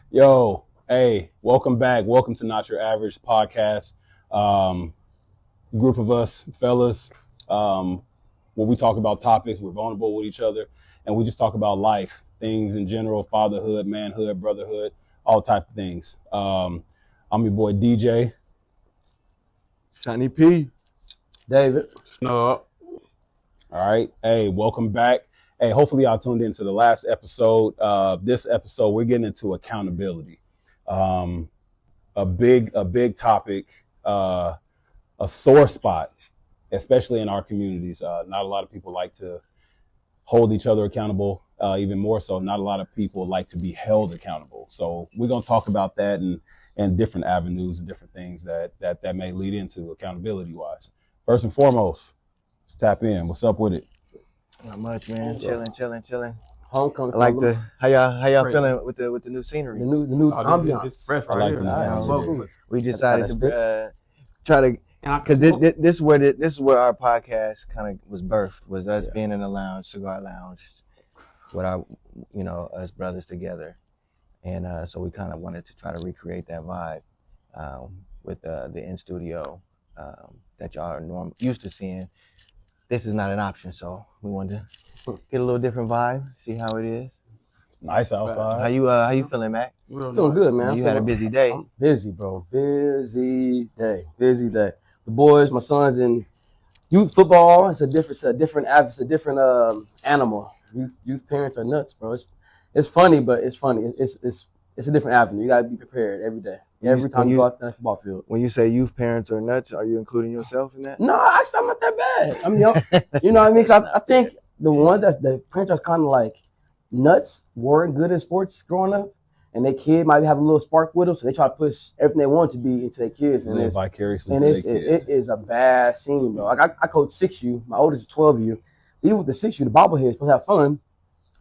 Yo, hey, welcome back. Welcome to Not Your Average Podcast. Group of us fellas, where we talk about topics, we're vulnerable with each other, and we just talk about life, things in general, fatherhood, manhood, brotherhood, all type of things. I'm your boy DJ. Shiny P. David. No. All right. Hey, welcome back. Hey, hopefully y'all tuned into the last episode. This episode, we're getting into accountability. A big topic, a sore spot, especially in our communities. Not a lot of people like to hold each other accountable. Even more so, not a lot of people like to be held accountable. So we're gonna talk about that and different avenues and different things that may lead into accountability wise. First and foremost, let's tap in. What's up with it? Not much, man. Chilling. Homecoming. I like the how y'all Great. feeling with the new scenery. the new ambiance. It's fresh I right like here. the I sound. love it. We decided That's to try to, And I because this is where our podcast kind of was birthed, was us being in the lounge, cigar lounge, with our us brothers together, and so we kind of wanted to try to recreate that vibe with the in studio that y'all are used to seeing. This is not an option, so we wanted to get a little different vibe, see how it is. Nice outside. How you feeling, Mac? real Feeling good, man. You had a busy day. I'm busy, bro. Busy day. The boys, my sons in youth football. It's a different animal. Youth parents are nuts, bro. It's funny, but it's funny. It's a different avenue. You gotta be prepared every day. Every time you go out to the football field. When you say youth parents are nuts, are you including yourself in that? No, actually, I'm not that bad. I mean, you know what I mean? 'Cause I think the ones the parents are kind of like nuts, weren't good at sports growing up, and their kid might have a little spark with them, so they try to push everything they want to be into their kids, and Live vicariously and through it's, their it, kids. it is a bad scene, bro. Like I coach 6U, my oldest is 12U. Even with the 6U, the bobbleheads supposed to have fun,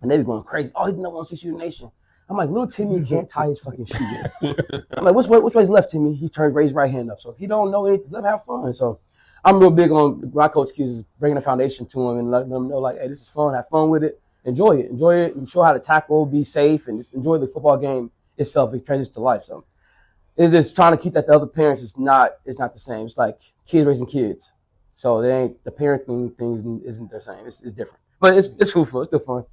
and they be going crazy. Oh, he's the number one 6U nation. I'm like, little Timmy can't tie his fucking shoe. I'm like, which way's left, Timmy? He turned, raised right hand up. So if he don't know anything, let him have fun. So I'm real big on when I coach kids is bringing a foundation to them and letting them know, like, hey, this is fun. Have fun with it. Enjoy it, and show how to tackle, be safe, and just enjoy the football game itself. It transitions to life. So it's just trying to keep that to other parents is not the same. It's like kids raising kids. So they ain't the parenting things isn't the same. It's different, but it's fruitful. It's still fun.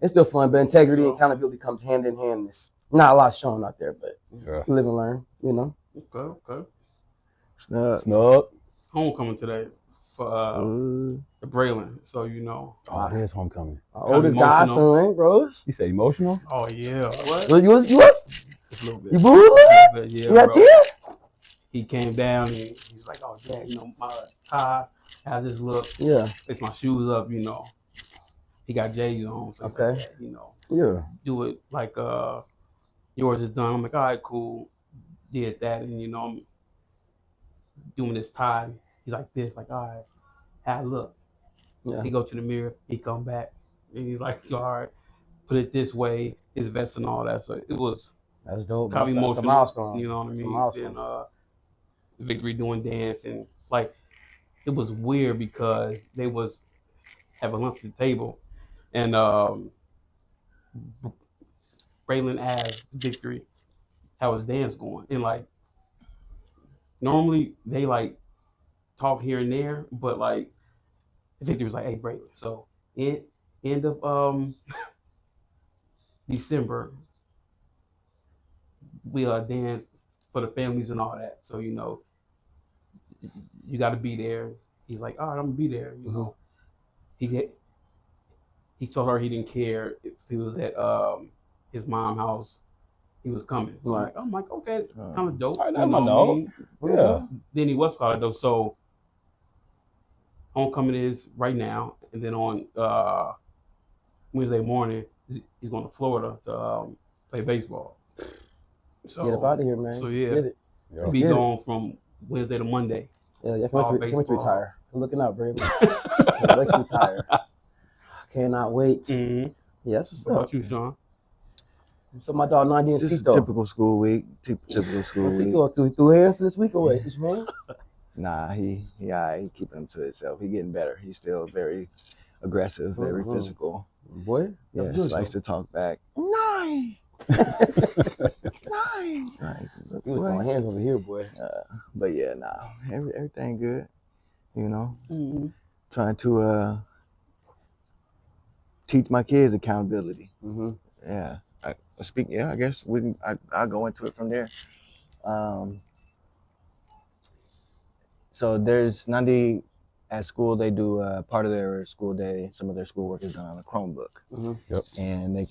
It's still fun, but integrity and accountability comes hand in hand. There's not a lot shown out there, but Yeah. you live and learn. You know. Okay. Snug. Homecoming today for the Braylon, so you know. Oh, it is homecoming. My oldest godson, bros. You say emotional? Oh yeah. What? You was Just a little bit. you booed a little bit? Yeah, You got bro. tears? He came down and he's like, "Oh, Dad, my tie has this look. Yeah. Fix my shoes up, He got J's on. So Okay. he's like, Yeah. do it like yours is done. I'm like, all right, cool. Did that, and I'm doing this tie. He's like this, like, all right, how it look? Yeah. He go to the mirror, he come back, and he's like, all right, put it this way, his vest and all that. So it was That's dope. kind of That's emotional. a milestone. You know what I It's a mean? milestone. And Victory doing dance, and like it was weird because they was having lunch at the table, and Braylon asked Victory how his dance going, and like normally they like talk here and there, but like Victory was like, "Hey, Braylon, so end of December, we dance for the families and all that. So you got to be there." He's like, "All right, I'm gonna be there." He told her he didn't care if he was at his mom's house. He was coming. Right. I'm like, okay, kind of dope. All right, you that's know my what I dog. mean? Yeah. Then he was called though. So homecoming is right now, and then on Wednesday morning he's going to Florida to play baseball. So Get up out of here, man. So Let's yeah, get it. Yeah. be get it. gone from Wednesday to Monday. Yeah, I All can't wait to baseball. retire. I'm looking out, Brady. Can't wait to retire. Cannot wait. Mm-hmm. Yeah, that's what's What up. about you, Sean? So my dog Nandi and Just a Cito. typical school week. Typical school week. Cito threw hands this week away. This man. Nah, he keeping him to himself. He getting better. He's still very aggressive, very physical. Boy. Yes, good, likes though. to talk back. Nine. right. Like, You was throwing hands over here, boy. But yeah, nah, everything good. You know, Mm-hmm. trying to teach my kids accountability. Mm-hmm. Yeah, I guess I'll go into it from there. So there's Nandi at school. They do part of their school day. Some of their schoolwork is done on a Chromebook, and they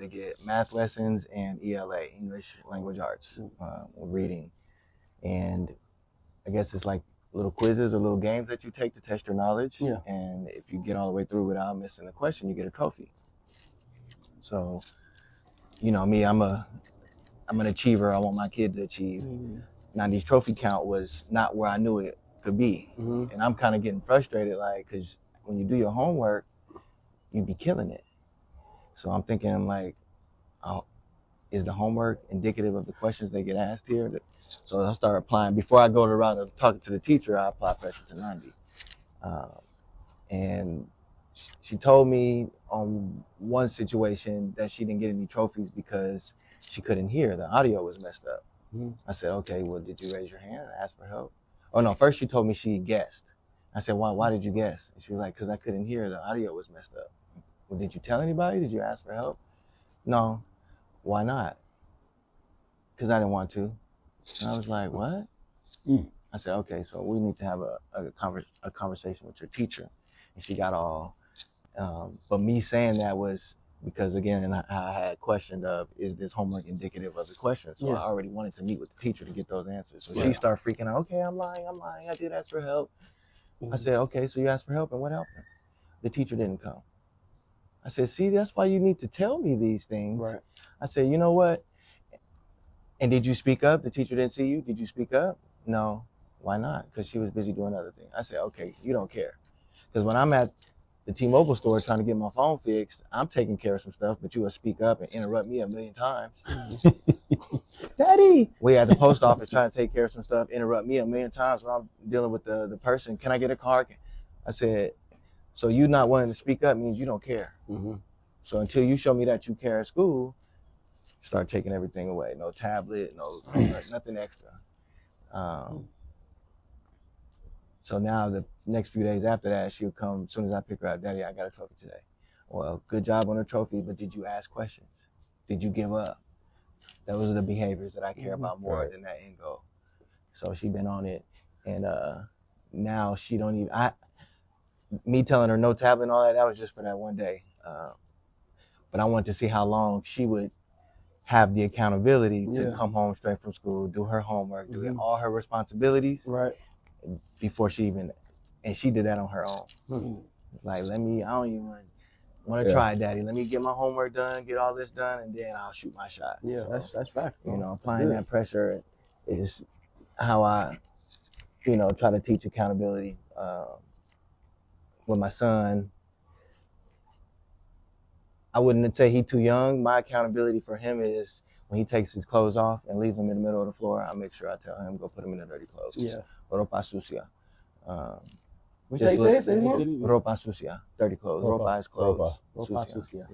get math lessons and ELA, English Language Arts, reading, and I guess it's like little quizzes or little games that you take to test your knowledge. Yeah. And if you get all the way through without missing a question, you get a trophy. So, you know me, I'm an achiever. I want my kid to achieve. Mm-hmm. Nandi's trophy count was not where I knew it could be. Mm-hmm. And I'm kind of getting frustrated, like, because when you do your homework, you be killing it. So I'm thinking, like, is the homework indicative of the questions they get asked here? So I start applying. Before I go to the route of talking to the teacher, I apply pressure to Nandi. And she told me on one situation that she didn't get any trophies because she couldn't hear. The audio was messed up. Mm-hmm. I said, okay, well, did you raise your hand and ask for help? Oh, no, first she told me she guessed. I said, why did you guess? And she was like, because I couldn't hear. The audio was messed up. Well, did you tell anybody? Did you ask for help? No. Why not? Because I didn't want to. And I was like, what? I said, okay, so we need to have a conversation with your teacher. And she got all, but me saying that was because, again, I had questioned of, is this homework indicative of the question? So I already wanted to meet with the teacher to get those answers. So she started freaking out, okay, I'm lying, I did ask for help. I said, okay, so you asked for help, and what happened? The teacher didn't come. I said, see, that's why you need to tell me these things. Right. I said, you know what? And did you speak up? The teacher didn't see you? Did you speak up? No. Why not? Because she was busy doing other things. I said, okay, you don't care. Because when I'm at the T-Mobile store trying to get my phone fixed, I'm taking care of some stuff, but you will speak up and interrupt me a million times. Daddy! We at the post office trying to take care of some stuff, interrupt me a million times when I'm dealing with the person. Can I get a card? I said, so you not wanting to speak up means you don't care. Mm-hmm. So until you show me that you care at school, start taking everything away. No tablet, no nothing extra. So now the next few days after that, she'll come as soon as I pick her up. Daddy, I got a trophy today. Well, good job on the trophy, but did you ask questions? Did you give up? Those are the behaviors that I care about more than that end goal. So she been on it, and now she don't even. Me telling her no tablet and all that was just for that one day. But I wanted to see how long she would have the accountability to come home straight from school, do her homework, do all her responsibilities. Right. Before she even, and she did that on her own. Mm-hmm. Like, I don't even want to try it, Daddy. Let me get my homework done, get all this done, and then I'll shoot my shot. Yeah, so, that's fact. You know, applying that pressure is how I, try to teach accountability. With my son, I wouldn't say he's too young. My accountability for him is when he takes his clothes off and leaves them in the middle of the floor, I make sure I tell him, go put them in the dirty clothes. Yeah. Ropa sucia. What you say again? Ropa sucia. Dirty clothes. Ropa is clothes. Ropa sucia.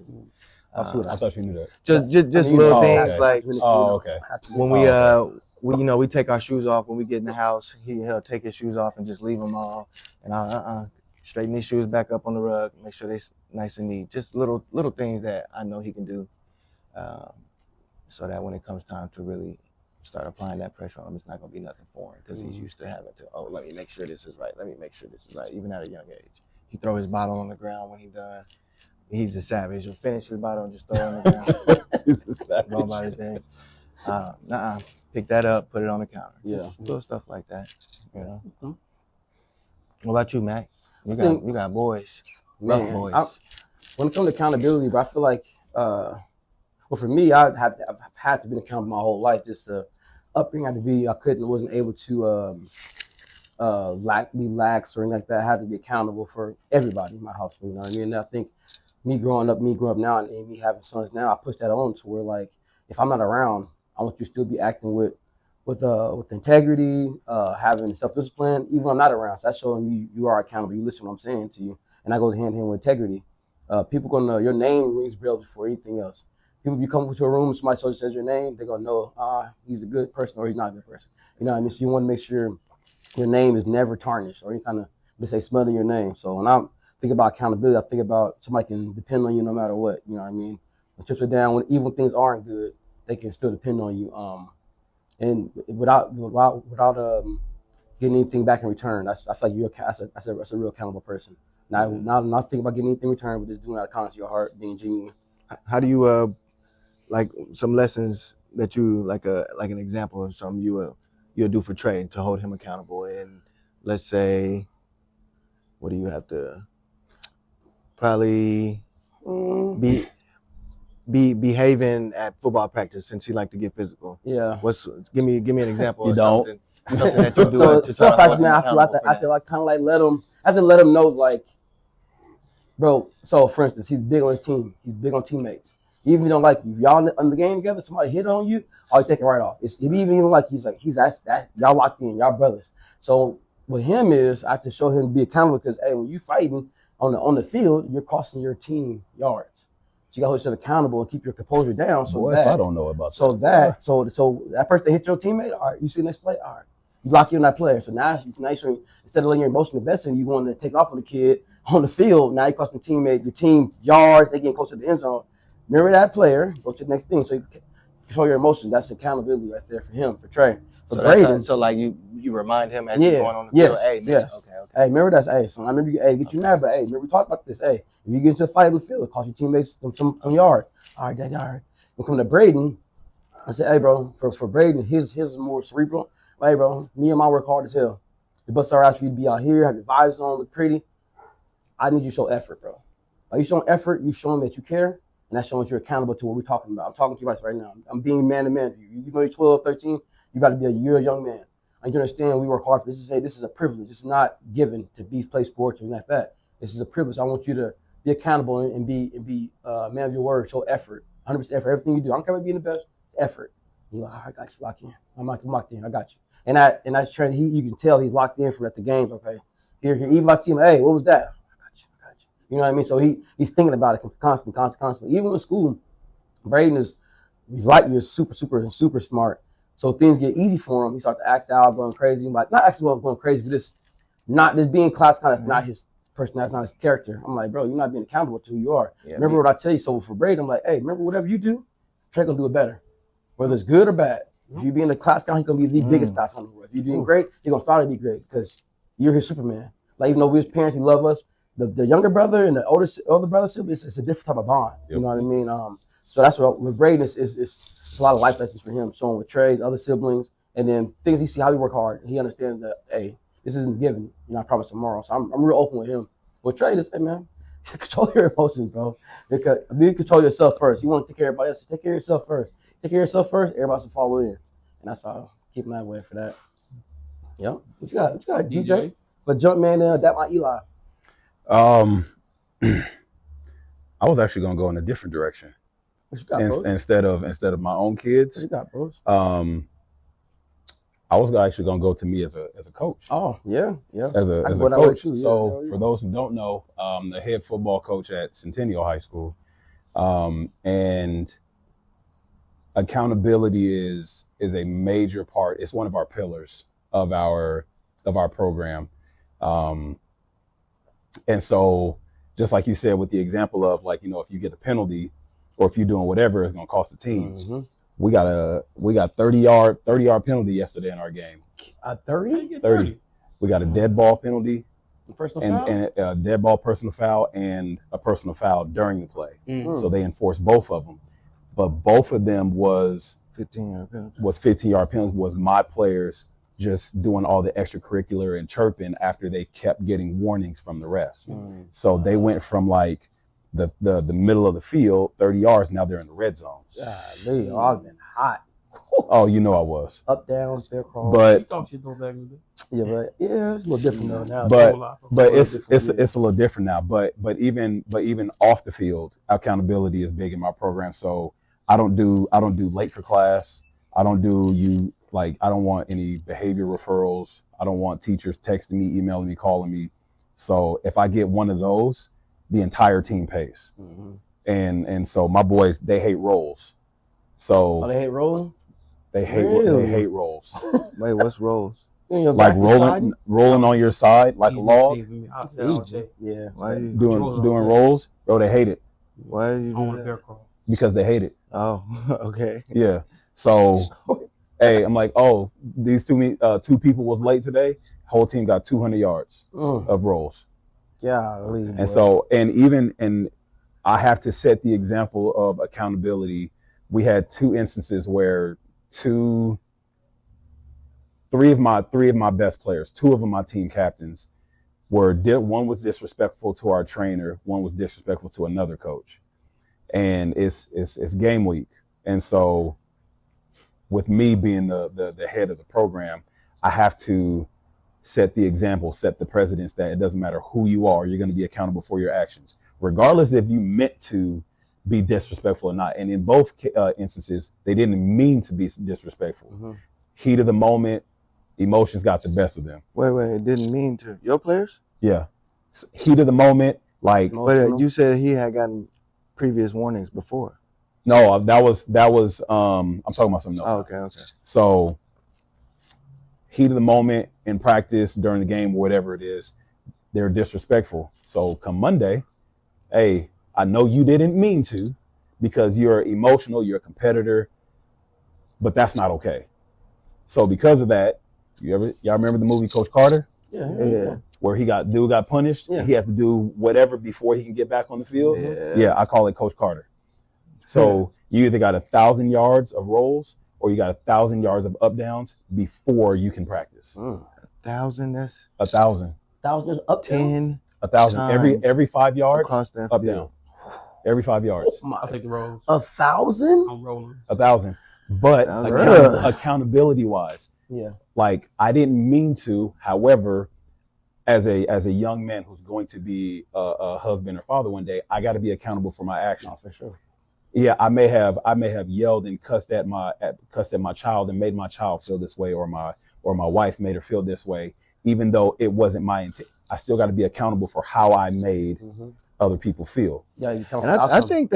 I thought you knew that. Just little things like. Oh, okay. When we take our shoes off when we get in the house, he'll take his shoes off and just leave them all, and I straighten his shoes back up on the rug, make sure they're nice and neat. Just little things that I know he can do, so that when it comes time to really start applying that pressure on him, it's not going to be nothing foreign because he's used to having to, let me make sure this is right. Let me make sure this is right, even at a young age. He throw his bottle on the ground when he's done. He's a savage. He'll finish his bottle and just throw it on the ground. He's a savage. Go about his day. Pick that up, put it on the counter. Yeah. Just little stuff like that, Mm-hmm. What about you, Mac? You got boys. Rough boys. When it comes to accountability, but I feel like, for me, I've had to be accountable my whole life. Just the upbringing I had to be. Wasn't able to be lax or anything like that. I had to be accountable for everybody in my household. You know what I mean? And I think me growing up now, and me having sons now, I push that on to where, like, if I'm not around, I want you to still be acting with integrity, having self-discipline, even when I'm not around. So that's showing you are accountable. You listen to what I'm saying to you, and that goes hand in hand with integrity. Your name rings bells before anything else. people, you come into a room, somebody says your name, they're gonna know he's a good person or he's not a good person. You know what I mean? So you want to make sure your name is never tarnished or any kind of, they say, smell of your name. So when I think about accountability, I think about somebody can depend on you no matter what. You know what I mean? When chips are down, even when things aren't good, they can still depend on you. And without getting anything back in return, I feel like that's a real accountable person. Not thinking about getting anything in return, but just doing it out of kindness of your heart, being genuine. How do you like some lessons that you like an example of something you'll do for Trey to hold him accountable? And let's say, what do you have to probably be behaving at football practice since you like to get physical? Yeah. Give me an example. You of don't. something that you do So to try to hold him man, I accountable for have to like kind of like let him know, like, bro. So for instance, he's big on his team. He's big on teammates. Even if you don't like you, if y'all in the game together, somebody hit on you, you take it right off. It's even like he's that y'all locked in, y'all brothers. So with him is I have to show him to be accountable because hey, when you fighting on the field, you're costing your team yards. So you got to hold yourself accountable and keep your composure down. So Boy, that, I don't know about so that. So that person that hit your teammate, all right, you see the next play, all right, you lock in on that player. So now instead of letting your emotion invest in, you want to take off on the kid on the field. Now you cost your teammate, your team yards, they getting closer to the end zone. Remember that player, go to the next thing. So you control your emotions. That's accountability right there for him, for Trey. For Braden. So like you remind him as he's going on the field. Hey, man, yes. Okay. Hey, remember that's so I remember get you mad, but hey, remember we talked about this. Hey, if you get into a fight in the field, it cost your teammates some yards. All right, Dad, all right. When come to Braden, I said, hey, bro, for Braden, his is more cerebral. Hey, bro, me and my work hard as hell. We bust our ass for you to be out here, have your visors on, look pretty. I need you to show effort, bro. Like you showing effort, you showing that you care, and that's showing that you're accountable to what we're talking about. I'm talking to you guys right now. I'm being man to man. You know you're 12, 13, you got to be you're a young man. I need you to understand we work hard for this. This is a privilege. It's not given to play sports or like that. This is a privilege. I want you to be accountable and be man of your word. Show effort, 100% effort. Everything you do. I don't care about being the best. It's effort. You're like, I got you, lock in. I'm locked in. I got you. And that's Trey. You can tell he's locked in from at the games. Okay, here. Even if I see him, hey, what was that? I got you. You know what I mean? So he's thinking about it constantly. Even in school, Braden is you're super smart. So things get easy for him. He starts to act out, going crazy. Like not actually going crazy, but just being class kind of not his personality, not his character. I'm like, bro, you're not being accountable to who you are. Yeah, remember what I tell you. So for Braden, I'm like, hey, remember whatever you do, Trey gonna do it better, whether it's good or bad. If you be in the class count, he's gonna be the biggest class count in the world. If you're doing great, he's gonna try to be great because you're his Superman. Like even though we're his parents, he love us. The younger brother and the older brother sibling, it's a different type of bond. Yep. You know what I mean? So that's what with Braden is a lot of life lessons for him. Showing with Trey's other siblings, and then things he see how we work hard. He understands that hey, this isn't given. You know, I promise tomorrow. So I'm real open with him. With Trey, just hey man, control your emotions, bro. Because you control yourself first. You want to take care of everybody else. Take care of yourself first. Take care of yourself first. Everybody should follow in, and that's how I keep my way for that. Yep. What you got, DJ? But Jumpman, that my Eli. I was actually gonna go in a different direction. What you got, instead of my own kids. What you got, bros? I was actually gonna go to me as a coach. Oh yeah. As a coach. So for those who don't know, the head football coach at Centennial High School, and accountability is a major part. It's one of our pillars of our program. And so, just like you said, with the example of like, if you get a penalty or if you're doing whatever, it's going to cost the team. Mm-hmm. We got 30-yard penalty yesterday in our game. A 30? 30. We got a dead ball penalty, and a dead ball personal foul, and a personal foul during the play. Mm-hmm. So they enforced both of them, but both of them was 15-yard penalty. Was 15-yard penalty. Was my players just doing all the extracurricular and chirping after they kept getting warnings from the refs. Mm. So they went from like the middle of the field, 30 yards, now they're in the red zone. I've been hot. Oh, I was. Up, down, fair crawl. But it's a little different though now. But it's a little different now. But even off the field, accountability is big in my program. So I don't do late for class. I don't want any behavior referrals. I don't want teachers texting me, emailing me, calling me. So if I get one of those, the entire team pays. Mm-hmm. and so my boys, they hate rolls. Oh, So they hate rolling? they Really? hate rolls. Wait, what's rolls? You on your Like back beside you? rolling on your side like a Easy log, thing for me. I'll It's say all easy. day. Yeah. Why you? doing Rolls all doing day. rolls. Bro, they hate it Why do I you don't do want to bear that? crawl. because they hate it. Oh, okay. Yeah. So, hey, I'm like, oh, these two people was late today. Whole team got 200 yards of rolls. Golly, And boy. so, and I have to set the example of accountability. We had two instances where three of my best players, two of them my team captains, one was disrespectful to our trainer, one was disrespectful to another coach, and it's game week, and so with me being the head of the program, I have to set the example, set the precedence that it doesn't matter who you are, you're going to be accountable for your actions, regardless if you meant to be disrespectful or not. And in both instances, they didn't mean to be disrespectful. Mhm. Heat of the moment, emotions got the best of them. Wait, it didn't mean to. Your players? Yeah. Heat of the moment, like, But Emotional. you said he had gotten previous warnings before. no, that was I'm talking about something else. Oh, okay. So heat of the moment in practice, during the game, whatever it is, they're disrespectful. So come Monday, hey, I know you didn't mean to because you're emotional, you're a competitor, but that's not okay. So because of that, y'all remember the movie Coach Carter, Yeah. where dude got punished? Yeah. He has to do whatever before he can get back on the field. Yeah, I call it Coach Carter. So you either got 1,000 yards of rolls or you got 1,000 yards of up downs before you can practice. 1,000. That's 1,000. 1,000 up 10 1,000 every 5 yards across that up field. down. Every 5 yards. Oh I'll my. take the rolls. 1,000? I'm rolling. 1,000. But accountability wise, Yeah. like I didn't mean to. However, as a young man who's going to be a husband or father one day, I got to be accountable for my actions. For sure. Yeah, I may have yelled and cussed at my child and made my child feel this way, or my wife made her feel this way, even though it wasn't my intent. I still got to be accountable for how I made other people feel. Yeah, you come. And I think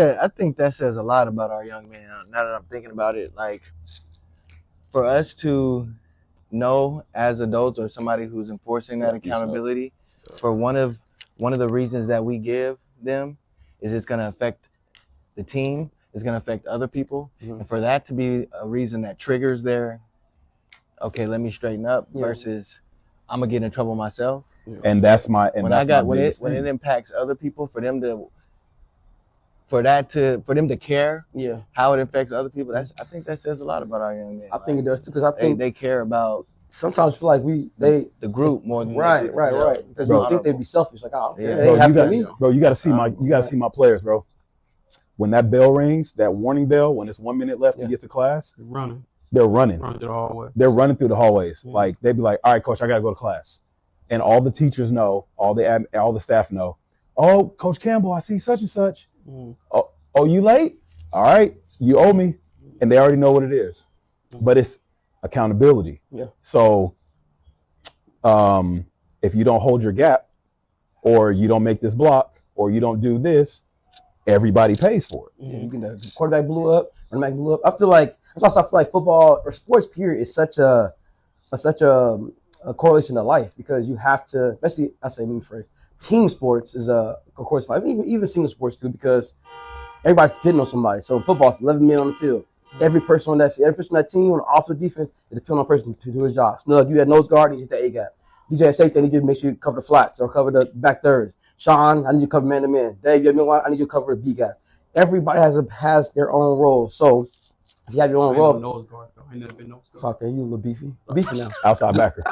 that says a lot about our young man. Now that I'm thinking about it, like for us to know as adults or somebody who's enforcing that accountability, for one of the reasons that we give them is it's going to affect the team, it's going to affect other people, and for that to be a reason that triggers their okay, let me straighten up versus I'm gonna get in trouble myself. And that's my when it impacts other people, for them to care how it affects other people, I think that says a lot about our young men. I think it does too, because I think they care about sometimes I feel like the group more than right. Because you think they'd be selfish, like, oh, Yeah. they have to me. Bro, you got to see my players, bro. When that bell rings, that warning bell, when it's 1 minute left to get to class, They're running. they're running. Running through the hallway. They're running through the hallways. Like they'd be like, "All right, coach, I gotta go to class," and all the teachers know, all the staff know. Oh, Coach Campbell, I see such and such. Oh, you late? All right, you owe me, and they already know what it is. But it's accountability. Yeah. So, if you don't hold your gap, or you don't make this block, or you don't do this, everybody pays for it. Yeah, you can. The quarterback blew up, running back blew up. I feel like that's why I feel like football or sports period is such a correlation to life, because you have to, especially team sports is a correlation to life. Even single sports too, because everybody's depending on somebody. So in football, it's 11 men on the field. Every person on that team, on the offensive defense, is depending on a person to do his job. Snug, you had nose guard, you hit the A gap. DJ at safety, I need you to make sure you cover the flats or cover the back thirds. Sean, I need you to cover man to man. Dave, you know what? I need you to cover the B gap. Everybody has their own role. So if you have your own role, Nose guard, though. I never been nose it's guard. okay. You a little beefy now. Outside backer.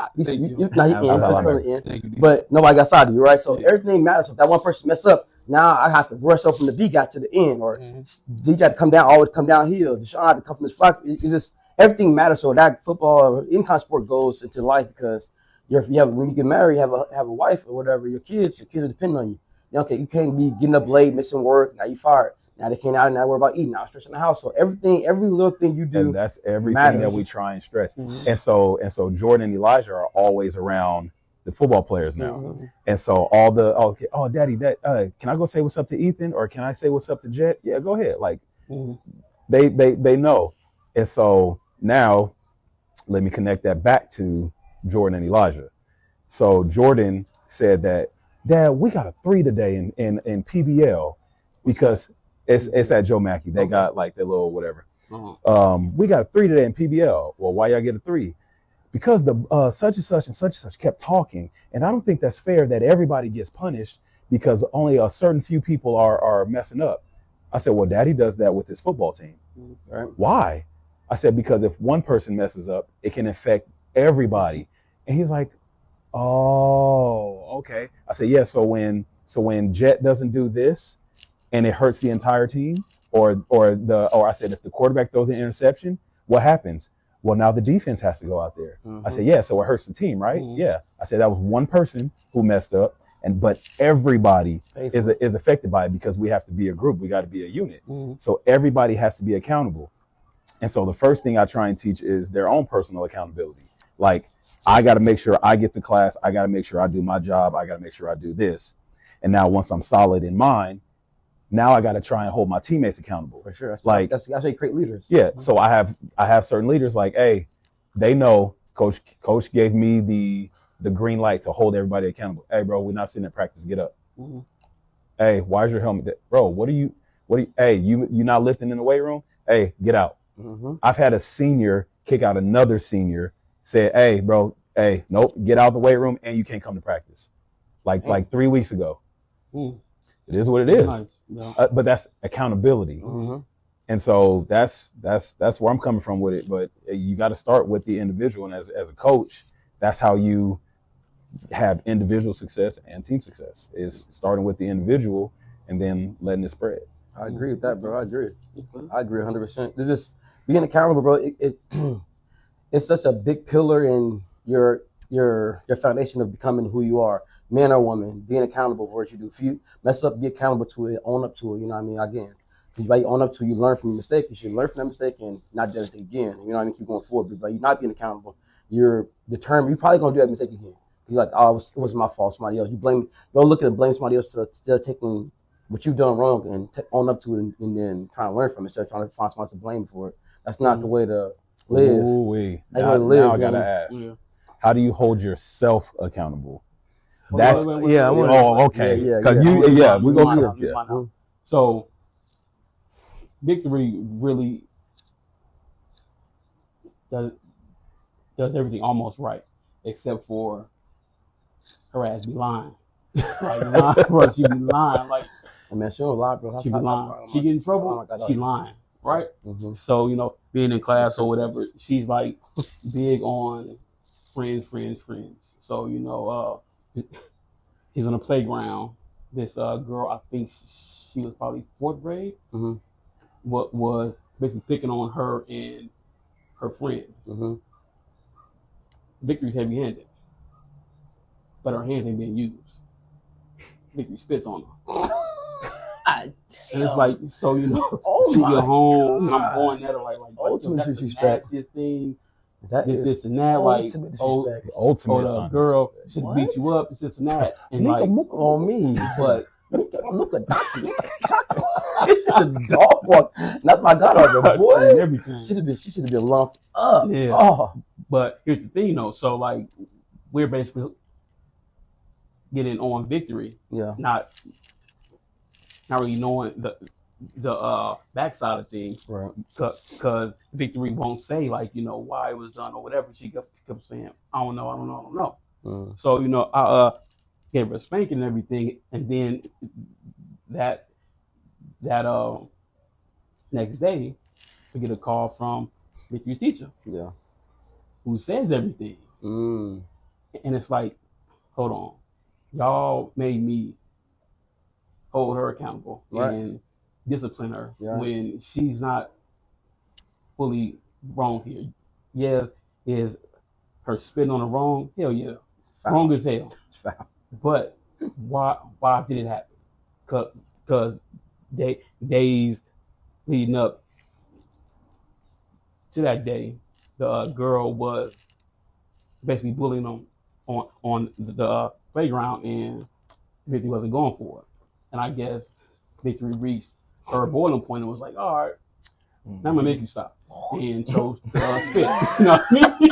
But nobody got side of you, right? So everything matters. So if that one person messed up, now I have to rush up from the B gap to the end, or DJ had to come down, always come downhill. Deshaun had to come from his flat. It's just everything matters. So that football or any kind of sport goes into life, because when you get married, have a wife or whatever, your kids are depending on you. Okay, you can't be getting up late, missing work. Now you fired. Now they can't out and now worry about eating. Now stressing the house. So every little thing you do, and that's everything matters. that we try and stress. And so Jordan and Elijah are always around the football players now. Mhm. And so all the daddy, can I go say what's up to Ethan or can I say what's up to Jet? Yeah, go ahead. Like Mhm. they know. And so now let me connect that back to Jordan and Elijah. So Jordan said that, Dad, we got a 3 today in PBL because it's at Joe Mackey. They got like their little whatever. We got a 3 today in PBL. Well, why y'all get a 3? Because the such and such and such and such kept talking, and I don't think that's fair that everybody gets punished because only a certain few people are messing up. I said, well, Daddy does that with his football team. Right. Why? I said, because if one person messes up, it can affect everybody. And he's like, oh, okay. I said, yeah. So when Jet doesn't do this, and it hurts the entire team, or I said, if the quarterback throws an interception, what happens? Well, now the defense has to go out there. I said, yeah. So it hurts the team, right? Yeah. I said that was one person who messed up, but everybody is affected by it because we have to be a group. We got to be a unit. So everybody has to be accountable. And so the first thing I try and teach is their own personal accountability. Like, I got to make sure I get to class. I got to make sure I do my job. I got to make sure I do this. And now once I'm solid in mine, now I got to try and hold my teammates accountable. For sure. That's how you create leaders. Yeah. So I have certain leaders like, hey, they know coach gave me the green light to hold everybody accountable. Hey, bro, we're not sitting at practice. Get up. Hey, why is your helmet? Bro, what are you? Hey, you not lifting in the weight room? Hey, get out. I've had a senior kick out another senior, said, hey, bro, hey, nope, get out of the weight room and you can't come to practice. Like 3 weeks ago. It is what it is. Nice. Yeah. But that's accountability. And so that's where I'm coming from with it. But you got to start with the individual. And as a coach, that's how you have individual success and team success, is starting with the individual and then letting it spread. I agree with that, bro. I agree 100%. This is being accountable, bro. It's such a big pillar in your foundation of becoming who you are, man or woman. Being accountable for what you do. If you mess up, be accountable to it. Own up to it. You know what I mean? Again, because by you own up to it, you learn from your mistake. You should learn from that mistake and not do it again. You know what I mean? Keep going forward. But by you not being accountable, you're determined. You're probably gonna do that mistake again. You're like, oh, it wasn't my fault. Somebody else. You go looking to blame somebody else instead of taking what you've done wrong and own up to it and then trying to learn from it instead of trying to find someone to blame for it. That's not the way to live. Now I gotta ask. Yeah. How do you hold yourself accountable? That's okay. Yeah. We're gonna be here. So Victory really does everything almost right, except for her ass be lying. Bro, she be lying. Like, man, she don't lie, bro. She be lying. She get in trouble. She lying, right? So being in class or whatever, she's like big on friends. So he's on the playground. This girl, I think she was probably 4th grade. What was basically picking on her and her friend. Victory's heavy-handed, but her hands ain't being used. Victory spits on her. And it's like, so she get home, and I'm going at her like that's the nastiest thing. This and that, like, the girl should beat you up, this and that, and like on me, but look at this is a dog walk. Not my godmother, boy. Everything. She should have been lumped up. Yeah. Oh. But here's the thing, though. So like, we're basically getting on Victory. Yeah. Not really knowing the backside of things, right? Because Victory won't say like why it was done or whatever. She kept saying, I don't know. So I gave her a spanking and everything, and then that next day we get a call from Victory's teacher, who says everything, and it's like, hold on, y'all made me hold her accountable and discipline her when she's not fully wrong here. Yeah, is her spitting on the wrong? Hell yeah, foul. Wrong as hell. Foul. But why did it happen? Because days leading up to that day, the girl was basically bullying them on the playground, and Victory wasn't going for it. And I guess Victory reached her boiling point and was like, all right, now I'm gonna make you stop, and chose to spit. You know what I mean?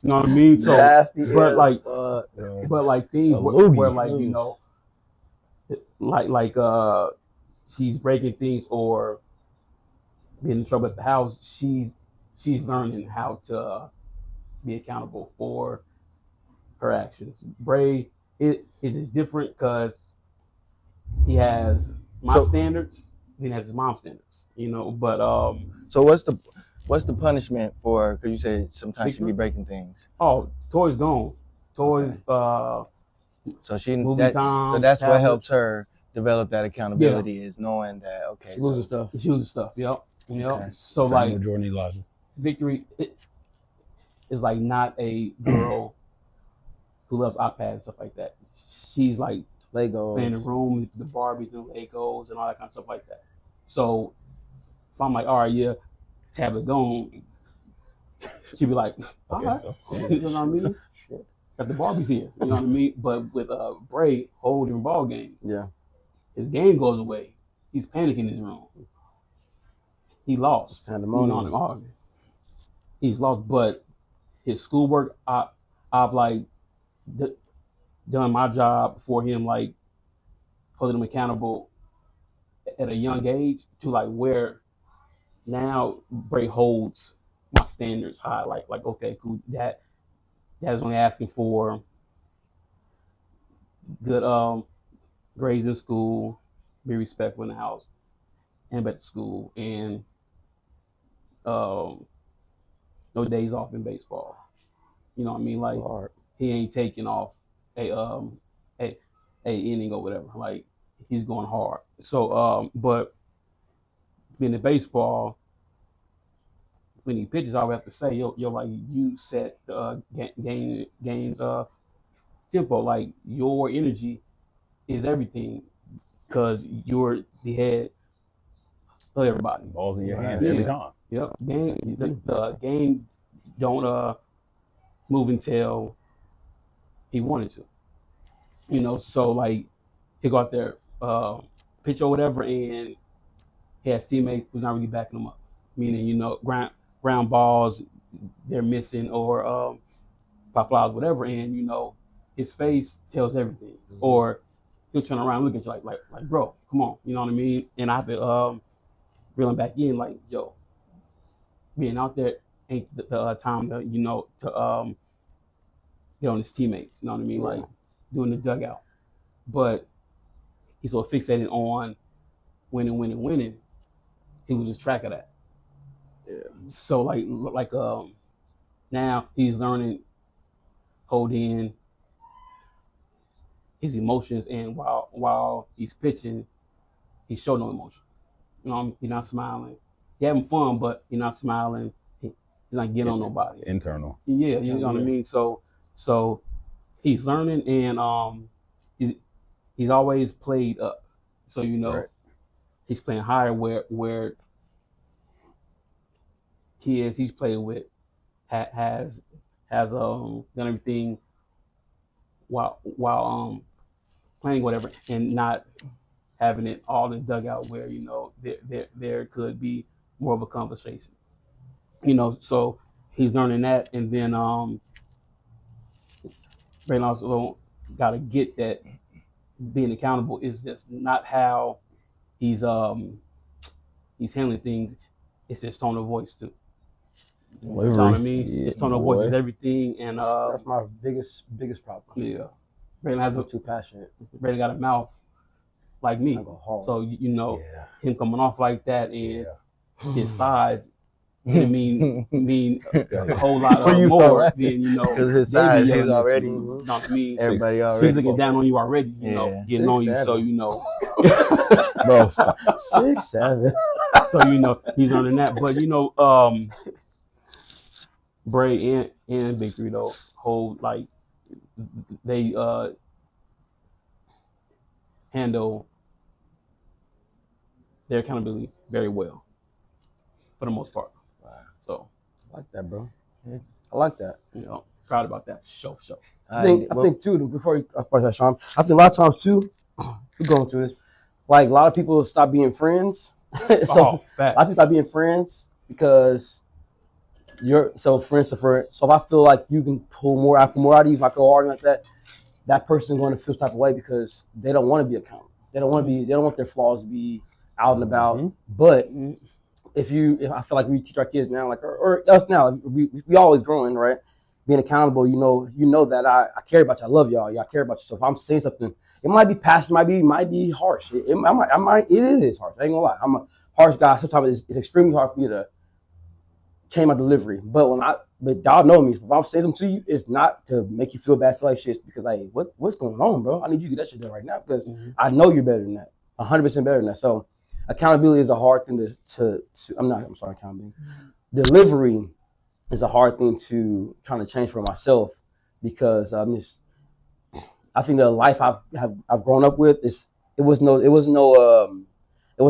You know what I mean? So, Nasty but ass like, fuck. but like things A where loogie. like, you know, like she's breaking things or being in trouble at the house. She's learning how to be accountable for her actions. Bray is different because he has my So- standards, he has his mom's standards. You know, but So what's the punishment for? Because you said sometimes she be breaking things. oh, Toy's gone. Toy's So she movie that, time. so that's what tablet. helps her develop that accountability is knowing that okay. She losing stuff. She uses stuff. Yep. Okay. So Same like with Jordan Elijah. Victory is like not a girl who loves iPads and stuff like that. She's like Legos. playing in the room, the Barbies and Legos and all that kind of stuff like that. So if I'm like, all right, yeah, tablet gone, she'd be like, all Okay, right. so You know what I mean? Got the Barbies here. You know what I mean? But with Bray holding ball game, Yeah. his game goes away. He's panicking in his room. He lost. You Pandemonium. know, he's lost, but his schoolwork, I've like done my job for him, like holding him accountable at a young age to like where now Bray holds my standards high. Like okay, cool. That is only asking for good grades in school, be respectful in the house and back to school, and no days off in baseball. You know what I mean? Like Hard. he ain't taking off a inning or whatever. Like he's going hard. So but being in baseball, when he pitches, I always have to say, yo, like you set the game's tempo. Like your energy is everything because you're the head of everybody. balls in your hands Yeah. every time. Yep. The game don't move until he wanted to. You know, so like he go out there, pitch or whatever, and he has teammates who's not really backing him up. Meaning, you know, ground balls they're missing or pop flies, whatever, and you know, his face tells everything. Or he'll turn around and look at you like bro, come on, you know what I mean? And I have to reel him back in, like, yo, being out there ain't the time to, you know, to get on his teammates, you know what I mean? Yeah. Like doing the dugout. But he's so fixated on winning, he loses track of that. Yeah. So like now he's learning hold in his emotions, and while he's pitching, he showed no emotion. You know, he's not smiling. He's having fun, but he's not smiling. He's not getting on nobody. Internal. Yeah, you know what I mean. So he's learning, and he's always played up. So you know, Right. he's playing higher where he's played with has done everything while playing whatever and not having it all in dugout where you know there could be more of a conversation. You know, so he's learning that, and then Braylon also got to get that being accountable is just not how he's handling things. It's his tone of voice too. You know what I mean? Yeah, His tone of voice is everything, and That's my biggest problem. yeah, Braylon I'm too passionate. got a mouth like me, I go hard. so you know Yeah. him coming off like that and Yeah. his size. It mean a whole lot Where you more start? than you know. 'Cause his they be size, yelling he's at already- You, you know what I mean? Everybody He's already. looking down on you already. You know, Yeah. getting on you. 6'7". So you know. Bro, stop. 6'7". So you know he's learning that, but you know, Bray and Big Three though hold like they handle their accountability very well for the most part. Wow. So I like that, bro. I like that. you know, proud about that. For sure. I think too, before you Sean, I think a lot of times too, we're going through this. Like a lot of people stop being friends. So a lot of people stop being friends because so for instance, so if I feel like you can pull more out of you, if I go hard like that person's going to feel type of way because they don't want to be accountable. They don't want their flaws to be out and about. Mm-hmm. But if I feel like we teach our kids now, like or us now, we always growing, right? Being accountable, you know that I care about you. I love y'all. Y'all care about you. So if I'm saying something, it might be passionate, might be harsh. It is harsh. I ain't gonna lie. I'm a harsh guy. Sometimes it's extremely hard for me to change my delivery. But but y'all know me. If I'm saying something to you, it's not to make you feel bad, feel like shit. It's because like, what's going on, bro? I need you to get that shit done right now because I know you're better than that, 100% better than that. So accountability is a hard thing to accountability. Delivery is a hard thing to trying to change for myself because I think the life I've grown up with it was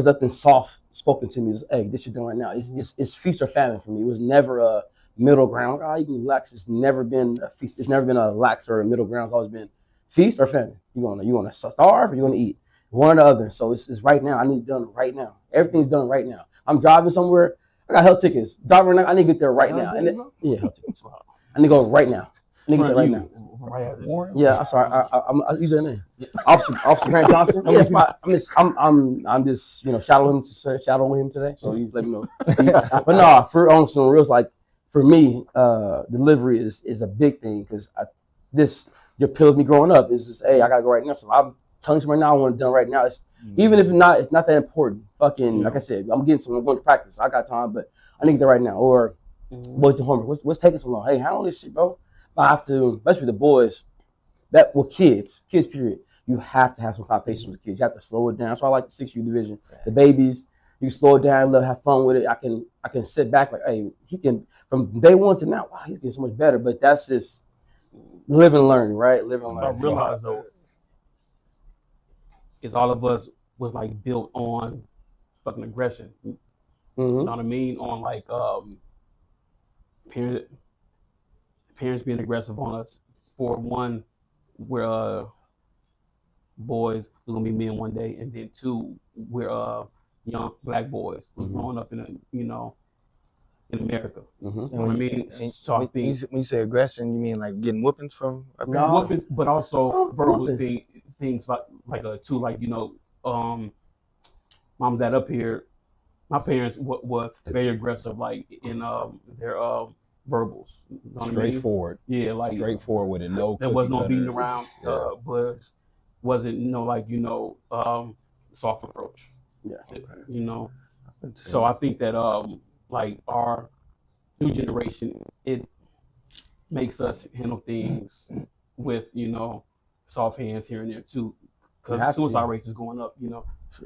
nothing soft spoken to me. It was, hey, this you're doing right now. It's feast or famine for me. It was never a middle ground. Oh, you can relax. It's never been a feast. It's never been a lax or a middle ground. It's always been feast or famine. You gonna starve or you gonna eat? One or the other. So it's right now. I need it done right now. Everything's done right now. I'm driving somewhere. I got health tickets. Driving. I need to get there right now. Health tickets. I need to go right now. I need to get there right now. Yeah, I'm sorry. I use that name. Officer Grant Johnson. I'm just shadowing him today. So he's letting me know. But no, on some real, like for me, delivery is a big thing because your pills me growing up is just, hey, I gotta go right now. So I'm telling you right now, I want it done right now. Even if it's not that important. Fucking like I said, I'm going to practice. I got time, but I need to get that right now. Or what's the homework? What's taking so long? Hey, handle this shit, bro. I have to, especially the boys. Kids period. You have to have some kind of patience with kids. You have to slow it down. That's why I like the 6U division. The babies, you slow it down, have fun with it. I can sit back like, hey, he can from day one to now. Wow, he's getting so much better. But that's just live and learn, right? Live and learn. I realize though, is all of us was like built on fucking aggression. You know what I mean? On like parents being aggressive on us. For one, we're boys, we're gonna be men one day, and then two, we're young black boys who's growing up in America. You know what I mean? So I think when you say aggression, you mean like getting whoopings from whoopings, but also verbal things like mom and dad up here. My parents was very aggressive, like in their verbals. You know straightforward. I mean? Yeah, like straightforward with it. No, there was no beating around. But wasn't soft approach. Yeah, So I think that like our new generation, it makes us handle things with soft hands here and there too, because suicide rate is going up.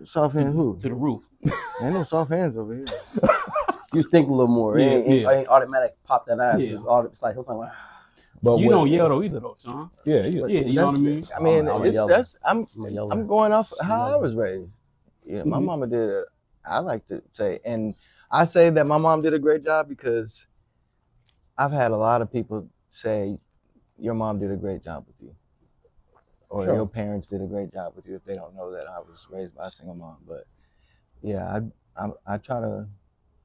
Soft hand who? To the roof. Ain't no soft hands over here. You think a little more. It ain't automatic pop that ass. Yeah. It's like sometimes like. But you don't yell though either though, Sean. Yeah. You know what I mean? I mean, I'm going off how I was raised. Yeah, my mama did. I like to say, and I say that my mom did a great job because I've had a lot of people say your mom did a great job with you, or your parents did a great job with you if they don't know that I was raised by a single mom. But yeah, I try to,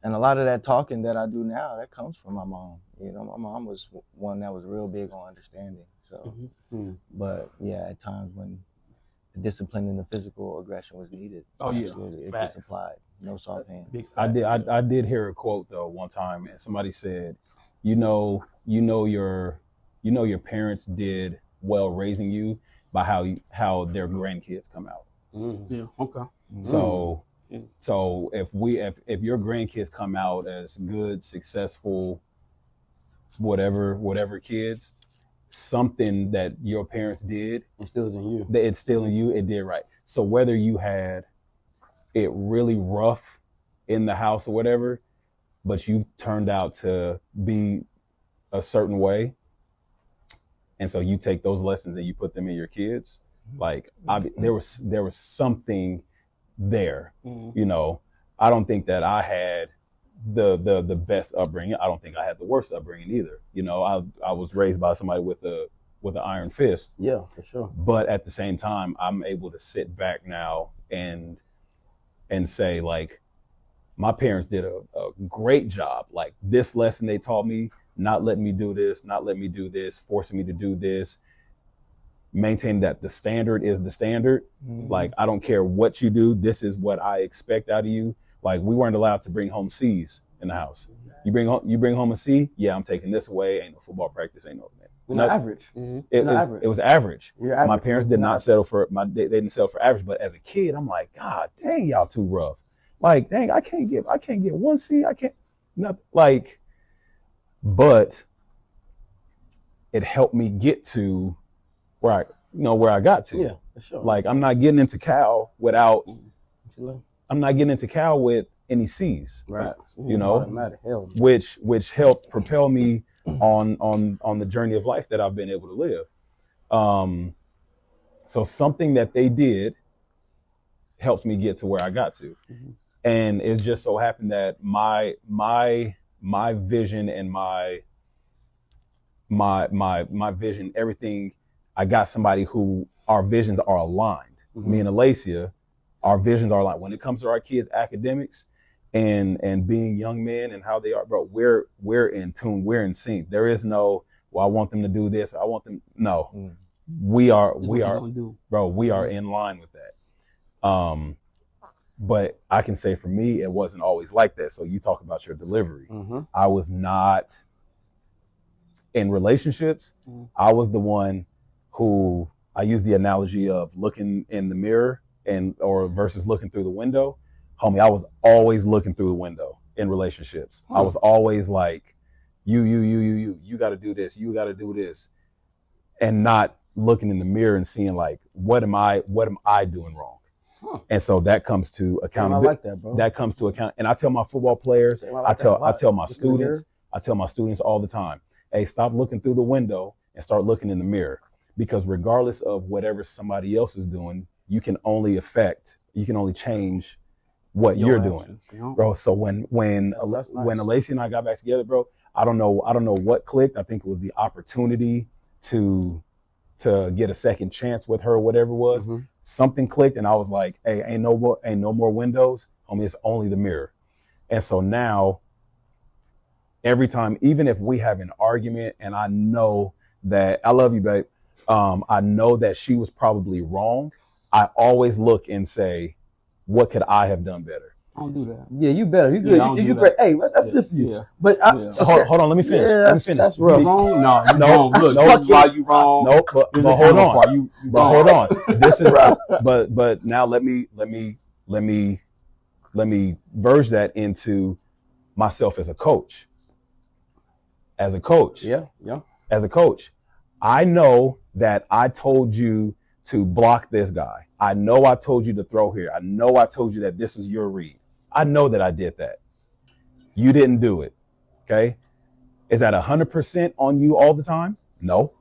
and a lot of that talking that I do now, that comes from my mom. My mom was one that was real big on understanding. So, but yeah, at times when the discipline and the physical aggression was needed, it gets applied. No soft hands. I did hear a quote though one time, and somebody said, your parents did well raising you by how their grandkids come out. Yeah. Okay. So if your grandkids come out as good, successful, whatever kids, something that your parents did instilled in you. It's still in you. It did right. So whether you had it really rough in the house or whatever, but you turned out to be a certain way, and so you take those lessons and you put them in your kids. Like there was something there. I don't think that I had the best upbringing. I don't think I had the worst upbringing either. You know, I was raised by somebody with an iron fist. Yeah, for sure. But at the same time, I'm able to sit back now and say, like, my parents did a great job. Like, this lesson they taught me, not letting me do this, not letting me do this, forcing me to do this, maintain that the standard is the standard. Mhm. Like, I don't care what you do, this is what I expect out of you. Like, we weren't allowed to bring home C's in the house. You bring home a C, yeah, I'm taking this away. Ain't no football practice, ain't no. We're not average. It was average. You're average. My parents did not settle for they didn't settle for average. But as a kid, I'm like, God dang, y'all too rough. Like, dang, I can't get one C. I can't not like. But it helped me get to where I got to. Yeah, for sure. Like, I'm not getting into Cal without. Right. I'm not getting into Cal with any C's. You know, Doesn't matter. Hell, which helped propel me on the journey of life that I've been able to live. So something that they did helped me get to where I got to. Mm-hmm. And it just so happened that my vision and my vision, everything, I got somebody who our visions are aligned. Mm-hmm. Me and Alacia, our visions are aligned. When it comes to our kids' academics, and being young men and how they are, bro, we're in tune, we're in sync. There is no, well, I want them to do this, I want them. No, we are, bro, we are in line with that. But I can say for me, it wasn't always like that. So you talk about your delivery. Mm-hmm. I was not in relationships. Mm-hmm. I was the one who, I use the analogy of looking in the mirror or versus looking through the window. Homie, I was always looking through the window in relationships. I was always like, you got to do this, you got to do this, and not looking in the mirror and seeing, like, what am I doing wrong? And so that comes to accountability. I like that, bro. That comes to account. And I tell my football players, I tell my students all the time, hey, stop looking through the window and start looking in the mirror, because regardless of whatever somebody else is doing, you can only change what you're doing, bro. So when Alacia and I got back together, bro, I don't know what clicked. I think it was the opportunity to get a second chance with her, whatever it was. Mm-hmm. Something clicked, and I was like, hey, ain't no more windows, homie. It's only the mirror. And so now, every time, even if we have an argument, and I know that I love you, babe, I know that she was probably wrong, I always look and say, what could I have done better? I don't do that. Yeah, you better. You good. Yeah, you great. Hey, that's good for you. Yeah. But hold on, let me finish. That's rough. You wrong? No, no, look, no, this is why you wrong. No, but hold on. Hold on. This is rough. But now let me verge that into myself as a coach. As a coach, I know that I told you to block this guy. I know I told you to throw here. I know I told you that this is your read. I know that I did that. You didn't do it. Okay? Is that 100% on you all the time? No.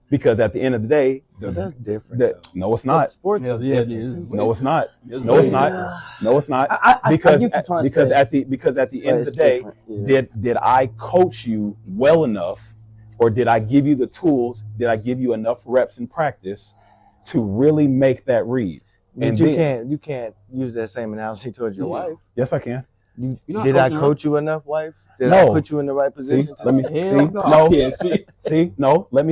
Because at the end of the day, that's different. No, it's not. Sports No, it's not. No, it's not. No, it's not. Because at the end of the day, did I coach you well enough, or did I give you the tools? Did I give you enough reps in practice to really make that read? And you can't use that same analogy towards your wife. Yes, I can. Did I coach you enough, wife? Did No. I put you in the right position? Let me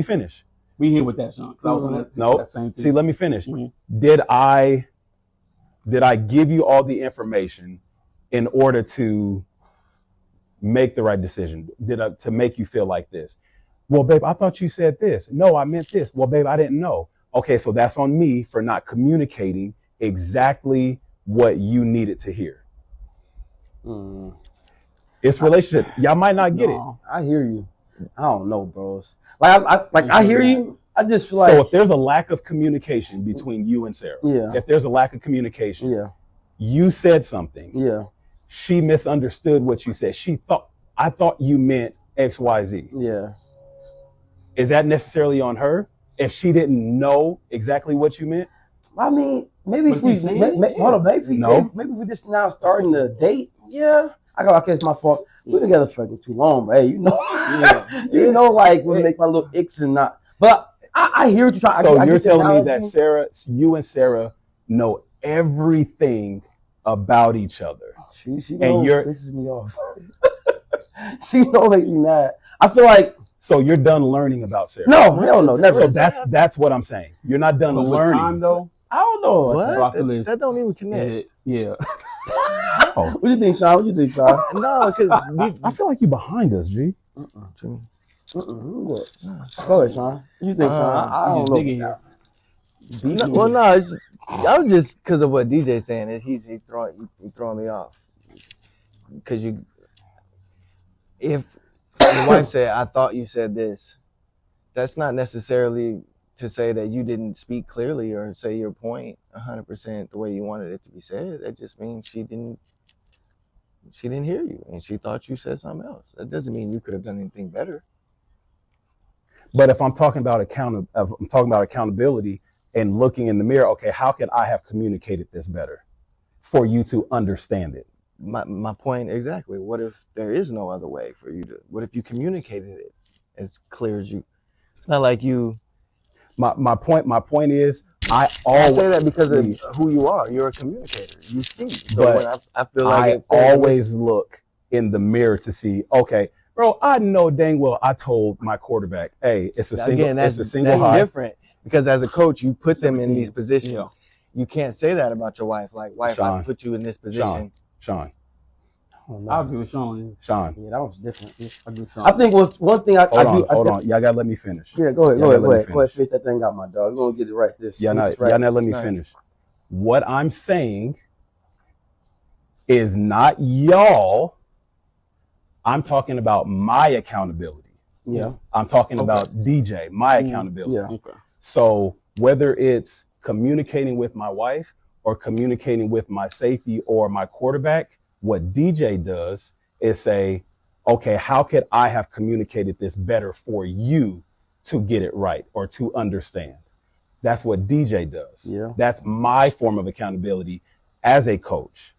finish. We here with that, Sean. I was on that same thing. See, let me finish. Mm-hmm. Did I give you all the information in order to make the right decision? To make you feel like this? Well, babe, I thought you said this. No, I meant this. Well, babe, I didn't know. Okay, so that's on me for not communicating exactly what you needed to hear. It's relationship. Y'all might not get it. I hear you. I don't know, bros. I hear you. I just feel like, so if there's a lack of communication between you and Sarah, if there's a lack of communication, you said something, she misunderstood what you said. I thought you meant XYZ. Yeah. Is that necessarily on her if she didn't know exactly what you meant? I mean, maybe if we maybe if we just now starting to date, it's my fault. We're together fucking too long, bro. Hey, you know, Yeah. you know, like we make my little icks and not. But I hear what you're trying. So I you're get the telling me that analogy. you and Sarah know everything about each other. She And knows you're- pisses me off. She don't make me mad. I feel like So you're done learning about Sarah. no, hell no, never. So that's what I'm saying. You're not done But with learning. time, though, I don't know. What? So I feel That don't even connect. yeah. Oh, What you think, Sean? What you think, Sean? No, because I feel like you behind us, G. Go ahead, Sean. What you think, Sean? I don't know. digging here. Beefing well, me. no, I was just because of what DJ's saying. Is he's throwing me off. Because if your wife said, "I thought you said this," that's not necessarily to say that you didn't speak clearly or say your point 100% the way you wanted it to be said. That just means she didn't hear you and she thought you said something else. That doesn't mean you could have done anything better. But if I'm talking about accountability and looking in the mirror, okay, how could I have communicated this better for you to understand it? My point exactly. What if there is no other way for you to? What if you communicated it as clear as you? It's not like you. My point is I I always say that because of who you are. You're a communicator. You speak. So But when I feel like I always look in the mirror to see, okay, bro, I know dang well I told my quarterback, hey, it's a single that's high. different because as a coach, you put them in these positions. Yeah. You can't say that about your wife. Like, wife, I Sean. put you in this position. Sean. I don't know. I agree with Sean. Yeah, that was different. I agree with Sean. I think was one thing I do. Hold on. Y'all gotta let me finish. Yeah, go ahead. Y'all gotta let me Go ahead, fish that thing out, my dog. We're gonna get it right. Y'all not let me Right. finish. What I'm saying is not y'all. I'm talking about my accountability. Yeah. I'm talking Okay. about DJ, my accountability. Yeah. Okay. So whether it's communicating with my wife or communicating with my safety or my quarterback, what DJ does is say, okay, how could I have communicated this better for you to get it right or to understand? That's what DJ does. Yeah. That's my form of accountability as a coach.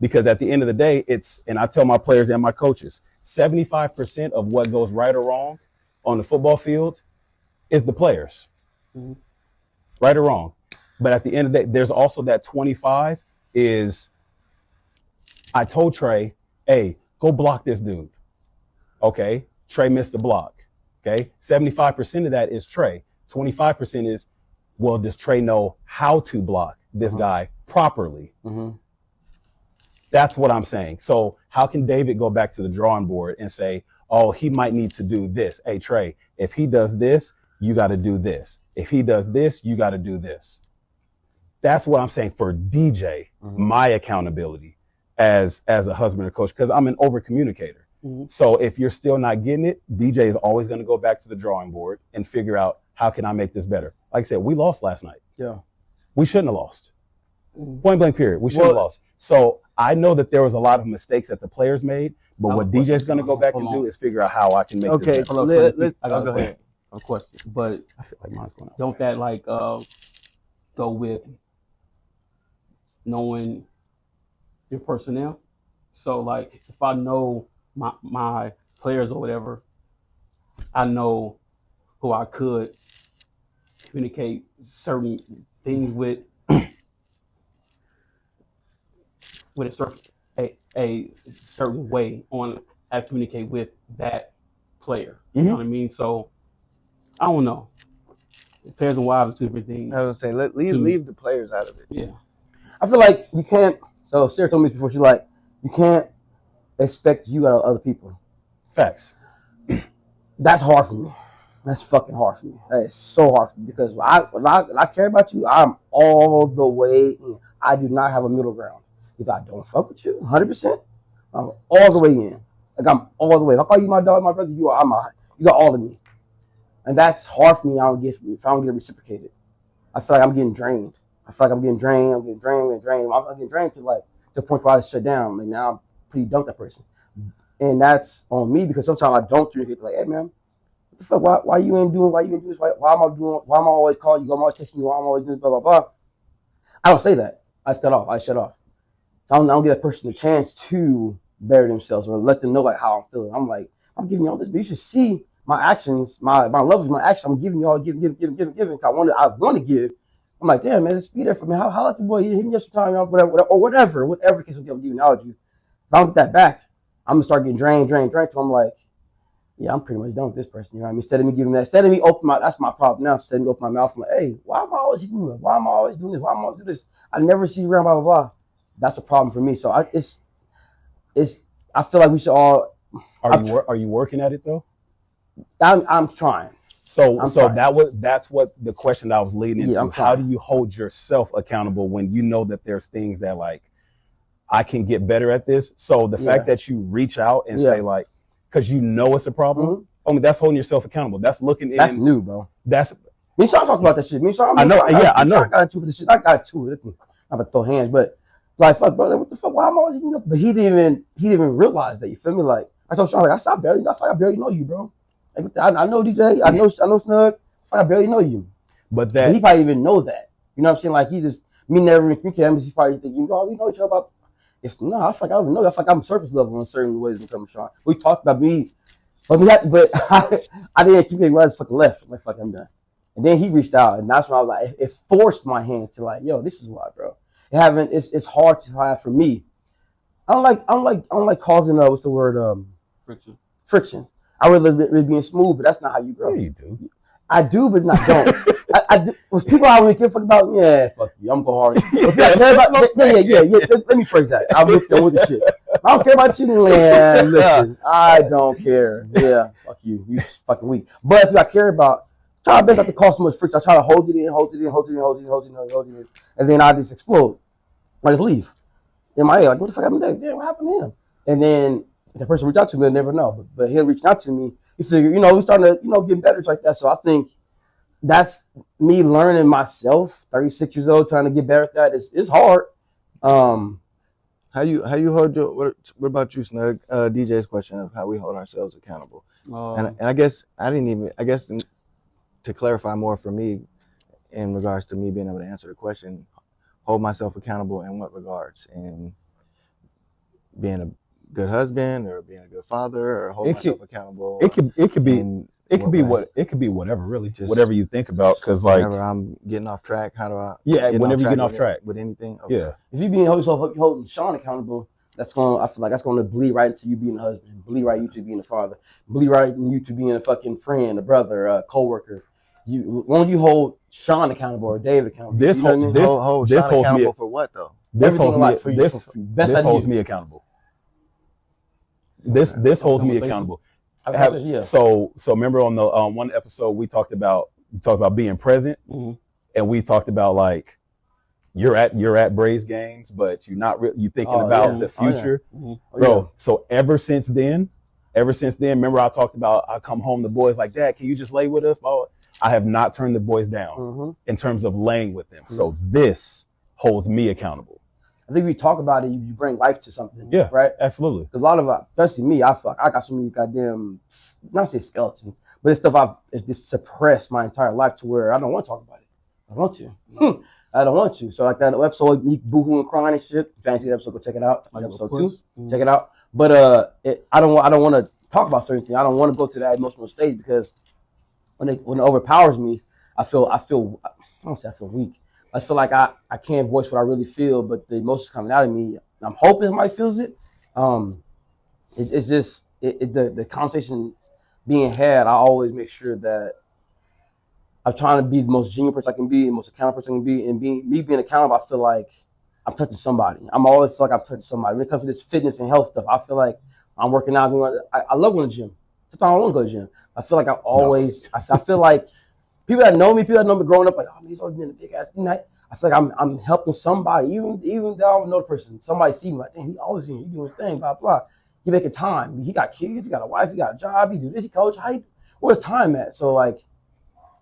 Because at the end of the day, and I tell my players and my coaches, 75% of what goes right or wrong on the football field is the players. Mhm. Right or wrong. But at the end of the day, there's also that 25 is, I told Trey, hey, go block this dude. Okay, Trey missed the block. Okay, 75% of that is Trey. 25% is, well, does Trey know how to block this guy properly? Mm-hmm. That's what I'm saying. So how can David go back to the drawing board and say, oh, he might need to do this. Hey, Trey, if he does this, you got to do this. If he does this, you got to do this. That's what I'm saying for DJ, my accountability as a husband or coach, because I'm an over communicator. Mhm. So if you're still not getting it, DJ is always going to go back to the drawing board and figure out, how can I make this better? Like I said, we lost last night. Yeah. We shouldn't have lost. Mhm. Point blank period. We shouldn't have lost. So I know that there was a lot of mistakes that the players made, but I what have a DJ's going to go back Hold and on. do is figure out how I can make Okay, this better. Hold up, let's I got go ahead. a question. But I feel like mine's going out. don't that like go with knowing your personnel? So like if I know my players or whatever, I know who I could communicate certain things with a certain way on how to communicate with that player. You know what I mean? So I don't know. Players and wives are two different things. I was saying, leave the players out of it. Yeah. I feel like you can't. So Sarah told me this before. She's like, you can't expect you out of other people. Facts. That's hard for me. That's fucking hard for me. That is so hard for me because when I care about you, I'm all the way in. I do not have a middle ground. If I don't fuck with you, 100%, I'm all the way in. Like I'm all the way. If I call you my dog, my brother, you got all of me. And that's hard for me. If I don't get reciprocated, I feel like I'm getting drained. I feel like I'm getting drained. I'm getting drained. I'm getting drained to the point where I shut down. Like now I'm pretty done with that person. And that's on me because sometimes I don't communicate. Like, hey man, what the fuck? Why you ain't doing this? Why am I always calling you? I'm always texting you. Why I'm always doing blah blah blah. I don't say that. I shut off. So I don't give that person a chance to bury themselves or let them know like how I'm feeling. I'm like, I'm giving y'all this, but you should see my actions, my love is my action. I'm giving y'all, give. I want to give. I'm like, damn, man, just be there for me. How like the boy, hit me up sometime, y'all, whatever case I'm giving knowledge. If I don't get that back, I'm gonna start getting drained. So I'm like, yeah, I'm pretty much done with this person. You know what I mean? Instead of me giving that, instead of me open my, that's my problem now. Instead of me open my mouth, I'm like, hey, why am I always hitting you? Why am I always doing this? Why am I always doing this? I never see you around, blah, blah, blah. That's a problem for me. So I feel like we should all. Are you working at it though? I'm trying. That's what the question that I was leading into. How do you hold yourself accountable when you know that there's things that like I can get better at this? So the fact that you reach out and say like, because you know it's a problem, I mean that's holding yourself accountable. That's looking in. That's new, bro. That's me. Sean talk about that shit. I know. I know. I got into this shit. I got to it. I'm gonna throw hands, but it's like fuck, bro. Like, what the fuck? Why am I always eating up? But he didn't even realize that. You feel me? Like I told Sean, like I barely know you, bro. Like I know DJ, I know Snug. I barely know you, but he probably even know that. You know what I'm saying? Like he just me never communicate. He probably think we know each other about. It's no, I feel like I don't even know. I feel like I'm surface level in certain ways when it comes to Sean. We talked about me, but I didn't communicate. I just fucking left. I'm like fuck, I'm done. And then he reached out, and that's when I was like, it forced my hand to like, yo, this is why, bro. It's hard to have for me. I don't like causing what's the word friction. I really being smooth, but that's not how you grow. Yeah, you do. I do, but not don't. I do. Was people I really give a fuck about? Yeah, fuck you. I'm going hard. Yeah. Let me phrase that. I'm with the shit. I don't care about you, man. Listen, I don't care. Yeah, fuck you. You fucking weak. But if I care about, try my best not to cause so much friction. I try to hold it in, and then I just explode. I just leave. In my head, like, what the fuck happened to that? Damn, what happened to him? And then if the person reached out to me, they'll never know. But him reaching out to me, he figured, we're starting to, get better like that. So I think that's me learning myself, 36 years old, trying to get better at that. It's hard. How you hold your, what about you, Snug? DJ's question of how we hold ourselves accountable. And I guess to clarify more for me in regards to me being able to answer the question, hold myself accountable in what regards? In being a good husband or being a good father, or hold myself accountable? It could be whatever, really. Just whatever you think about, because like whenever I'm getting off track, how do I? Yeah, whenever you get off track with anything. Okay. Yeah. If you being holding Sean accountable, I feel like that's going to bleed right into you being a husband, bleed right into being a father, bleed right into you to being a fucking friend, a brother, a coworker. As long as you hold Sean accountable or Dave accountable, this holds accountable for what though? This holds me accountable. This holds me accountable. So remember on the one episode we talked about being present, and we talked about like you're at Braves games, but you're not you thinking about the future, bro. So ever since then, remember I talked about I come home, the boys like, Dad, can you just lay with us? I have not turned the boys down in terms of laying with them. So this holds me accountable. I think we talk about it, you bring life to something. Yeah, right? Absolutely. Because a lot of, especially me, I got so many goddamn, not say skeletons, but it's stuff I've just suppressed my entire life to where I don't want to talk about it. I don't want to. I don't want to. So like that episode, me boohooing, crying and shit. Fancy episode, go check it out. Like episode 2, check it out. But I don't want to talk about certain things. I don't want to go to that emotional stage because when it overpowers me, I don't say I feel weak. I feel like I can't voice what I really feel, but the emotions coming out of me, I'm hoping somebody feels it. It's just the conversation being had. I always make sure that I'm trying to be the most genuine person I can be, the most accountable person I can be, and being accountable. I feel like I'm touching somebody. I'm always feel like I'm touching somebody. When it comes to this fitness and health stuff, I feel like I'm working out. I love going to the gym. Sometimes I don't want to go to the gym. I feel like I feel like people that know me growing up, like, oh man, he's always been a big ass. I feel like I'm helping somebody, even though I don't know the person. Somebody see me like, damn, he always here, he doing his thing, blah blah. He making time. He got kids, he got a wife, he got a job, he do this, he coach. Where's time at? So like,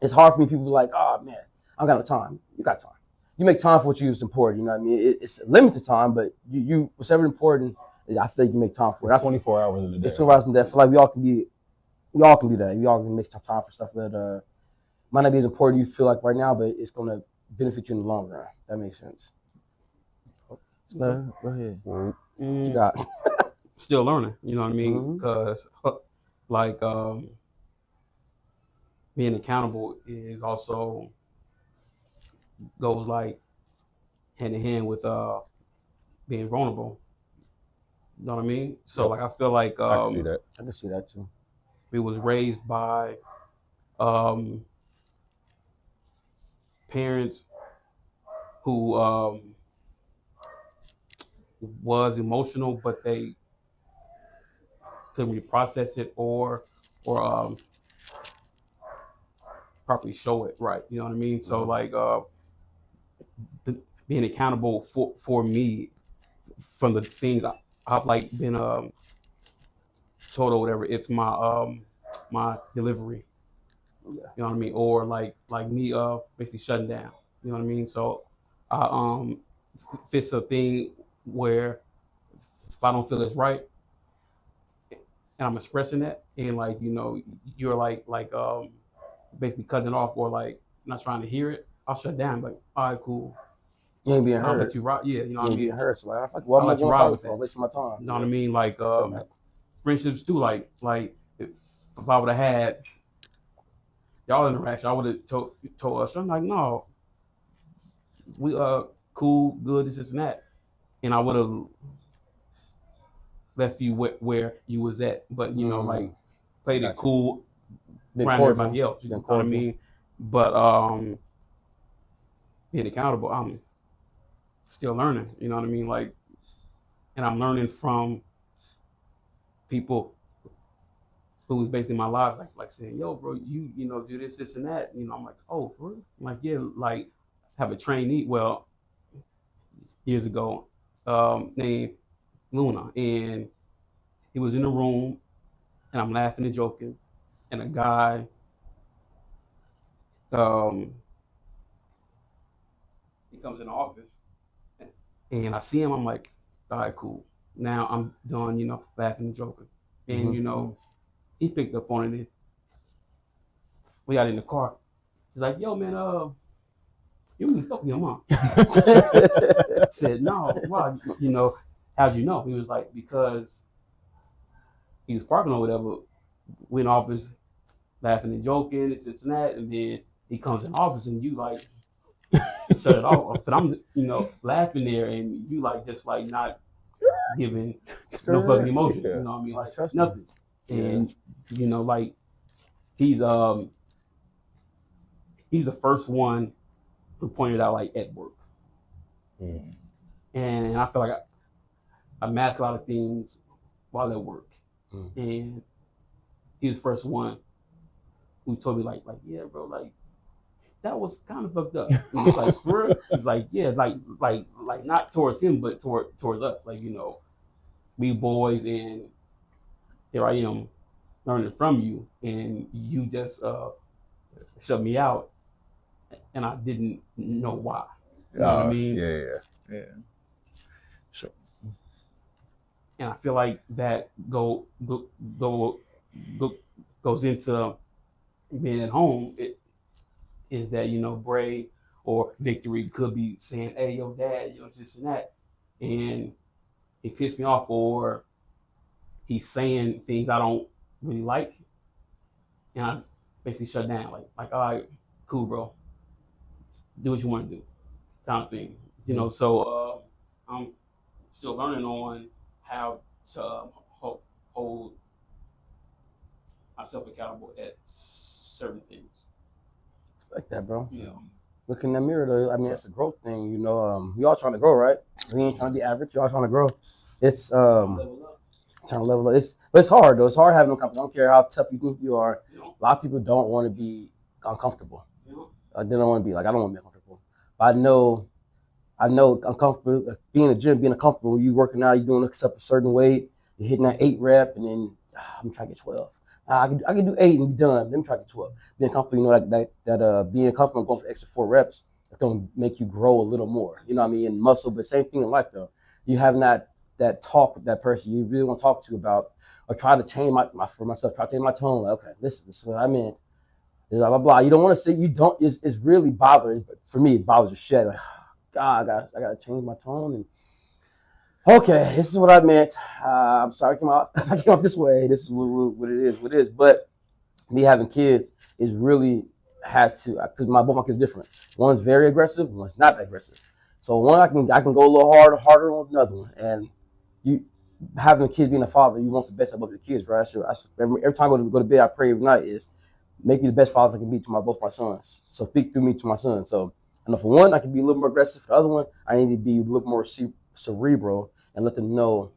it's hard for me. People be like, oh man, I don't got no time. You got time. You make time for what you is important. You know what I mean? It's limited time, but you whatever important, I think you make time for it. It's 24 hours in a day. It's 24 hours in a day. I feel like we all can do that. We all can make time for stuff that might not be as important you feel like right now, but it's gonna benefit you in the long run. That makes sense. No, go ahead. What you got? still learning. You know what I mean? Mhm. Because like being accountable is also goes like hand in hand with being vulnerable. You know what I mean? So Yep. like I feel like I can see that. I can see that too. we was raised by um, parents who was emotional, but they couldn't really process it or properly show it right. You know what I mean? So like being accountable for me from the things I've like been told or whatever. It's my delivery. Yeah. You know what I mean? Or like me basically shutting down. You know what I mean? So I if it's a thing where if I don't feel it's right and I'm expressing that and like you're like basically cutting it off or like not trying to hear it, I'll shut down. Like, all right, cool. You ain't being I'll heard. let you ride. Yeah, you know You what I ain't being mean. heard. So like, fuck, what I'll am I let you going to ride talk with for? I'm that. wasting my time. You know what I mean? Like Feel that. friendships too. Like if I would have had y'all interaction, I would have told us. I'm like, no, we cool, good, this and that, and I would have left you where you was at. But like played it Gotcha. cool Been around cordial. everybody else. You Been know what I cordial. mean? But being accountable, I'm still learning. You know what I mean? Like, and I'm learning from people who's basically my lives, like saying, "Yo, bro, you know do this and that." I'm like, "Oh, for real?" I'm like, yeah, like have a trainee. Well, years ago, named Luna, and he was in the room, and I'm laughing and joking, and a guy, um, he comes in the office, and I see him. I'm like, "All right, cool." Now I'm done, laughing and joking, and he picked up on it. And we got in the car. He's like, "Yo, man, you really fucking him, huh?" I said, "No, why? How'd you know?" He was like, "Because he was parking or whatever. We in office laughing and joking, this and that, and then he comes in office and you like shut it off. But I'm laughing there and you like just like not giving no fucking emotion. Yeah. You know what I mean? Like Trust me. nothing. And like he's the first one who pointed out like at work. And I feel like I mask a lot of things while at work. And he was the first one who told me like yeah, bro, like that was kind of fucked up. And he's like, for real? He's like, yeah, like not towards him, but towards us. Like, we boys, and here I am learning from you, and you just shut me out, and I didn't know why. You know what I mean? Yeah. So And I feel like that goes into being at home. It is that Bray or Victory could be saying, "Hey, yo, Dad, this and that," and it pissed me off, or he's saying things I don't really like, and I basically shut down. Like, all right, cool, bro, do what you want to do, kind of thing. So I'm still learning on how to hold myself accountable at certain things. Like that, bro. Yeah. Look in the mirror, though. I mean, it's a growth thing. We all trying to grow, right? We ain't trying to be average. We all trying to grow. It's trying to level up. But it's hard though. It's hard having no company. I don't care how tough you think you are. A lot of people don't want to be uncomfortable. They don't want to be like, I don't want to be uncomfortable. But I know uncomfortable being in the gym, being uncomfortable. You working out, you doing a certain weight, you're hitting that 8 rep, and then I'm trying to get 12. I can do 8 and be done. Then I'm trying to get 12. Being comfortable, being comfortable going for extra 4 reps, it's gonna make you grow a little more. You know what I mean? In muscle, but same thing in life though. You have not that talk with that person you really want to talk to about, or try to change for myself. Try to change my tone. Like, okay, this is what I meant. Blah blah blah. You don't want to say you don't. It's really bothering. But for me, it bothers the shit. Like, God, I gotta change my tone. And Okay, this is what I meant. I'm sorry I came off this way. This is what it is. What it is. But me having kids is really had to because both my kids are different. One's very aggressive, one's not that aggressive. So one I can go a little harder on another one. And you having a kid, being a father, you want the best out of your kids, right? Every time I go to bed, I pray every night is make me the best father I can be to both my sons. So speak through me to my sons. So I know for one, I can be a little more aggressive. For the other one, I need to be a little more cerebral and let them know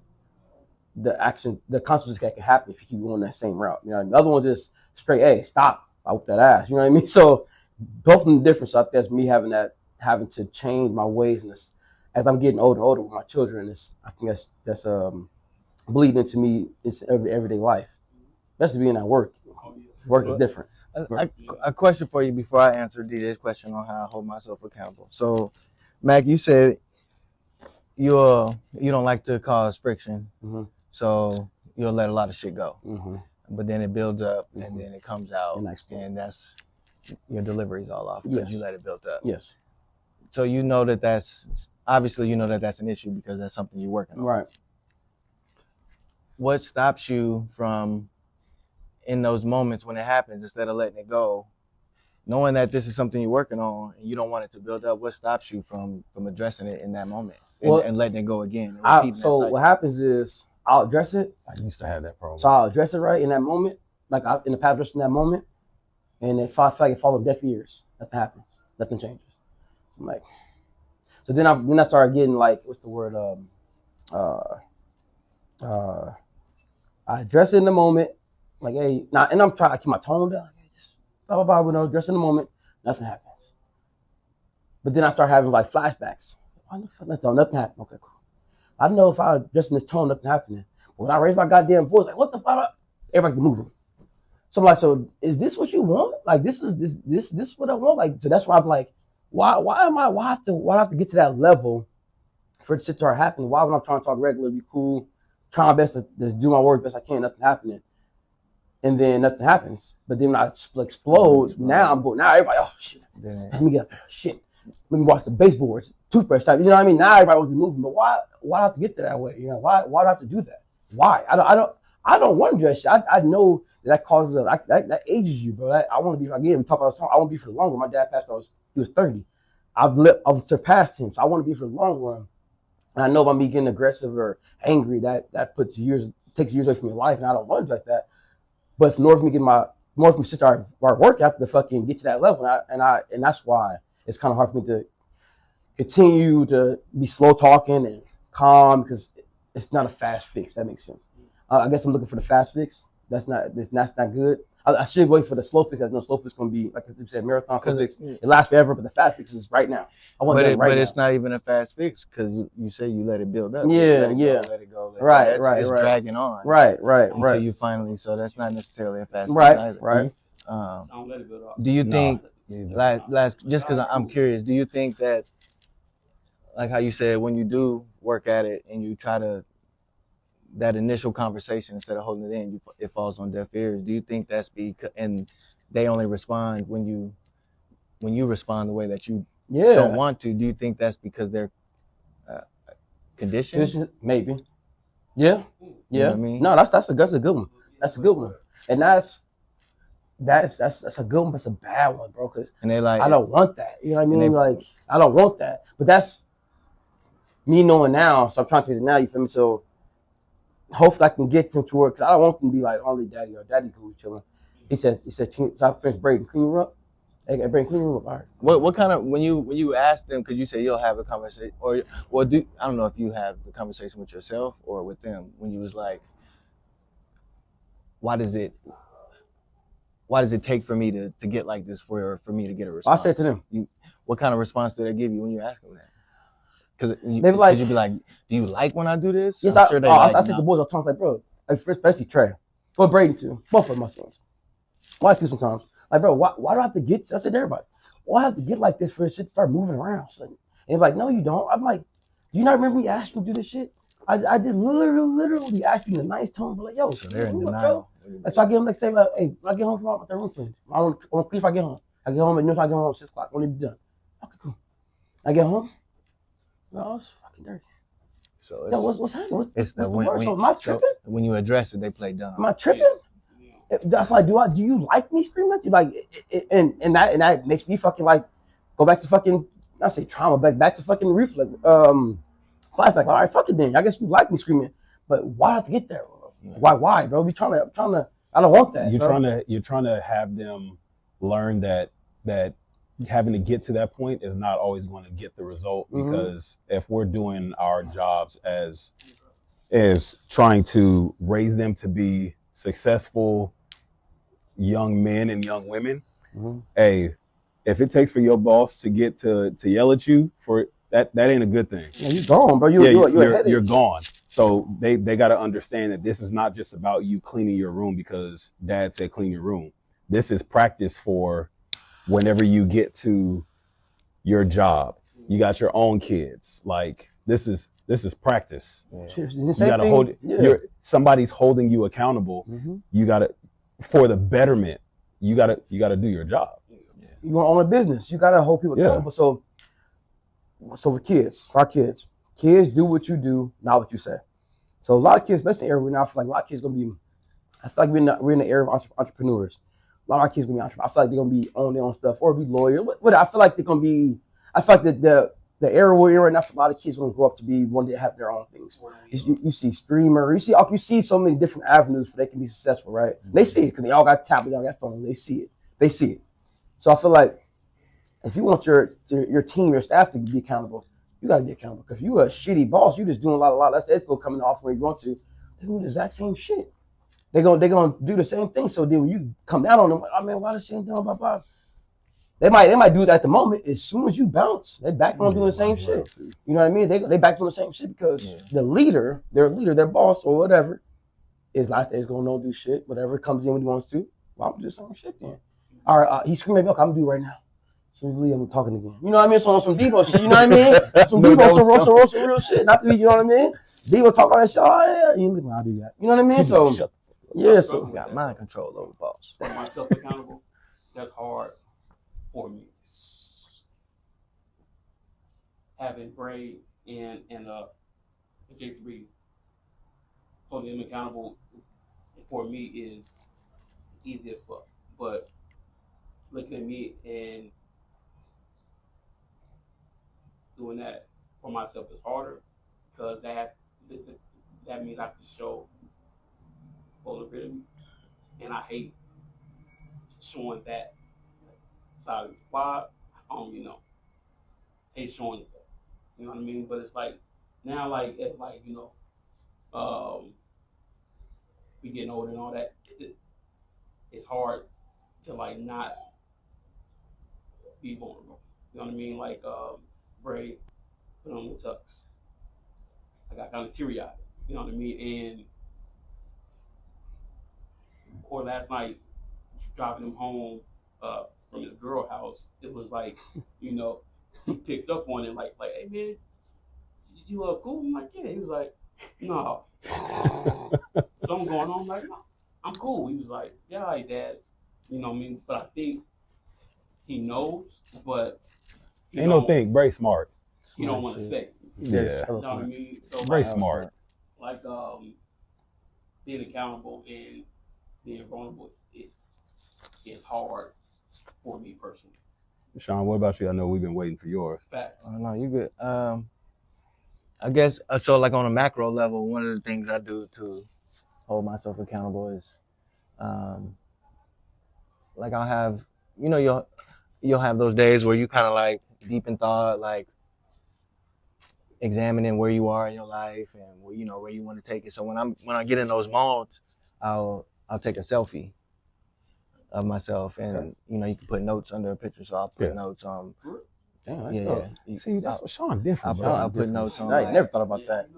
the consequences that can happen if you keep going that same route. You know, the other one just straight, hey, stop, I whip that ass. You know what I mean? So both of them different. So I think that's me having to change my ways and this as I'm getting older and older with my children. I think that's bleeding into me. It's everyday life. Especially being at work. Work is different. A question for you before I answer DJ's question on how I hold myself accountable. So, Mac, you said you don't like to cause friction, so you'll let a lot of shit go. But then it builds up, and then it comes out, and that's your delivery's all off because you let it build up. Yes. So you know that's obviously that's an issue because that's something you're working on. Right. What stops you from, in those moments when it happens, instead of letting it go, knowing that this is something you're working on and you don't want it to build up? What stops you from addressing it in that moment and letting it go again? So what happens is I'll address it. I used to have that problem. So I'll address it right in that moment, in the past, in that moment. And if I feel like it falls on deaf ears, nothing happens, nothing changes. I'm like, so then I started getting like, what's the word? I address it in the moment, like, hey, now, and I'm trying to keep my tone down. Just blah blah blah. Address in the moment, nothing happens. But then I start having like flashbacks. Why the fuck nothing happened? Okay, cool. I know if I address in this tone, nothing happening. But when I raise my goddamn voice, like, what the fuck? Everybody moving. So I'm like, so is this what you want? Like, this is what I want? Like, so that's why I'm like, why I have to get to that level for it to start happening? Why when I'm trying to talk regular, be cool, try my best to just do my work best I can, nothing happening. And then nothing happens. But then when I explode, now everybody, oh shit, let me get up there, shit. Let me watch the baseboards, toothbrush type. You know what I mean? Now everybody wants to be moving, but why do I have to get to that way? You know, why do I have to do that? Why? I don't want to do that shit. I know that causes that ages you, bro. I want to be, again, we talk about this time, I want to be for the long run. My dad passed when he was 30. I've surpassed him, so I want to be for the long run. And I know by me getting aggressive or angry, that takes years away from your life, and I don't want to do like that. But in order for me to start our work, I have to fucking get to that level, and that's why it's kind of hard for me to continue to be slow talking and calm because it's not a fast fix. That makes sense. I guess I'm looking for the fast fix. That's not good. I should wait for the slow fix. I know slow fix is going to be, like you said, marathon slow fix. It lasts forever, but the fast fix is right now. But it's not even a fast fix because you say you let it build up. Yeah. Let it go. Right. It's dragging on. Right. Until you finally, so that's not necessarily a fast fix either. Right. Don't let it build up. Do you think, just because I'm curious, do you think that, like how you said, when you do work at it and you try to, that initial conversation, instead of holding it in, it falls on deaf ears? Do you think that's because, and they only respond when you respond the way that you don't want to? Do you think that's because they're conditioned? Maybe. Yeah. You know what I mean? No, that's a good one. That's a good one, and that's a good one. But it's a bad one, bro. Because and they like, I don't want that. You know what I mean? Like, I don't want that. But that's me knowing now. So I'm trying to figure it now. You feel me? So hopefully I can get them to work, because I don't want them to be like, only daddy or daddy cool chilling. He said, so I finished Braden, clean your up. Hey, Braden, clean your up. All right. What kind of, when you ask them, because you say you'll have a conversation, or I don't know if you have the conversation with yourself or with them, when you was like, why does it take for me to get like this for me to get a response? I said to them. What kind of response do they give you when you ask them that? Because you'd be like, do you like when I do this? Yes, I said to the boys, I talk like, bro, like, especially Trey, but Braden too, both of my sons. Why too sometimes? Like, bro, why do I have to get? I said to everybody, why do I have to get like this for shit to start moving around? So, and they're like, no, you don't. I'm like, do you not remember me asking you to do this shit? I did literally ask you in a nice tone, but like, yo, so they're in denial. So I get them next day, like, hey, when I get home from my room clean. I want to clean if I get home. I get home, and if I get home at 6 o'clock, I want to be done. Okay, cool. I get home. No, it's fucking dirty. So Yo, what's happening? What's it's the the word? So am I tripping? when you address it, they play dumb. Am I tripping? That's like, do you like me screaming at you? Like, and that makes me fucking like go back to fucking, I say trauma, back to fucking reflex, flashback. All right, fuck it then. I guess you like me screaming, but why do I have to get there? Why, bro? I'm trying to. I don't want that. You're trying to have them learn that having to get to that point is not always going to get the result, because if we're doing our jobs as trying to raise them to be successful young men and young women, hey, if it takes for your boss to get to yell at you for that ain't a good thing. Yeah, you're gone, bro. You're gone. So they got to understand that this is not just about you cleaning your room because dad said clean your room. This is practice for whenever you get to your job. You got your own kids. Like this is practice. You gotta hold. Somebody's holding you accountable. You gotta, for the betterment. You gotta do your job. You want to own a business. You gotta hold people accountable. So for our kids do what you do, not what you say. So a lot of kids, especially in the area, I feel like a lot of kids gonna be. I feel like we're in the area of entrepreneurs. A lot of our kids gonna be entrepreneurs. I feel like they're gonna be on their own stuff or be lawyers. What I feel like they're gonna be. I feel like the era we're in right now, for a lot of kids gonna grow up to be one day have their own things. You see streamer, you see so many different avenues for they can be successful, right? They see it because they all got tablets, they all got phones. They see it. So I feel like if you want your team, your staff to be accountable, you gotta be accountable. Because if you a shitty boss, you just doing a lot. That's go coming off where you're going to. They do the exact same shit. They're gonna do the same thing. So then when you come down on them, like, oh man, why this shit done, blah blah. They might do it at the moment. As soon as you bounce, they back on doing the same shit. You know what I mean? They back on the same shit because the leader, their boss or whatever, is last days gonna don't do shit. Whatever comes in when he wants to. Well, I'm gonna do the same shit then. All right, he's screaming at me. Okay, I'm gonna do it right now. So we leave him talking again. You know what I mean? So on some Devo shit. You know what I mean? Some Devo, some real shit. Not to be, you know what I mean? Devo talk all that shit. Oh yeah, you leave me. I'll do that. You know what I mean? So yeah, so you got mind control over the boss. Hold myself accountable. That's hard for me. Having Bray and J3 holding them accountable for me is easy as fuck. But looking at me and doing that for myself is harder because that means I have to show vulnerability, and I hate showing that side of me. Why? I don't really know. Hate showing it. You know what I mean? But it's like now, like if like we getting older and all that, it's hard to like not be vulnerable. You know what I mean? Like Bray put on the tux. I got kind of teary-eyed. You know what I mean? And or last night driving him home from his girl house, it was like, he picked up on it like, hey man, you cool? I'm like, yeah. He was like, no. Something going on. I'm like, no, I'm cool. He was like, yeah, all right, dad. You know what I mean? But I think he knows, but ain't no thing. Very smart. You don't want to say. Yeah. You know what I mean? So very smart. Like being accountable and being vulnerable, it's hard for me personally. Sean, what about you? I know we've been waiting for yours. Facts. Oh, no, you good. I guess so. Like on a macro level, one of the things I do to hold myself accountable is, like I'll have, you'll have those days where you kind of like deep in thought, like examining where you are in your life and where you want to take it. So when I get in those modes, I'll take a selfie of myself, and you can put notes under a picture. So I'll put notes on. See, that's what Sean different. I'll put notes on. I never thought about that.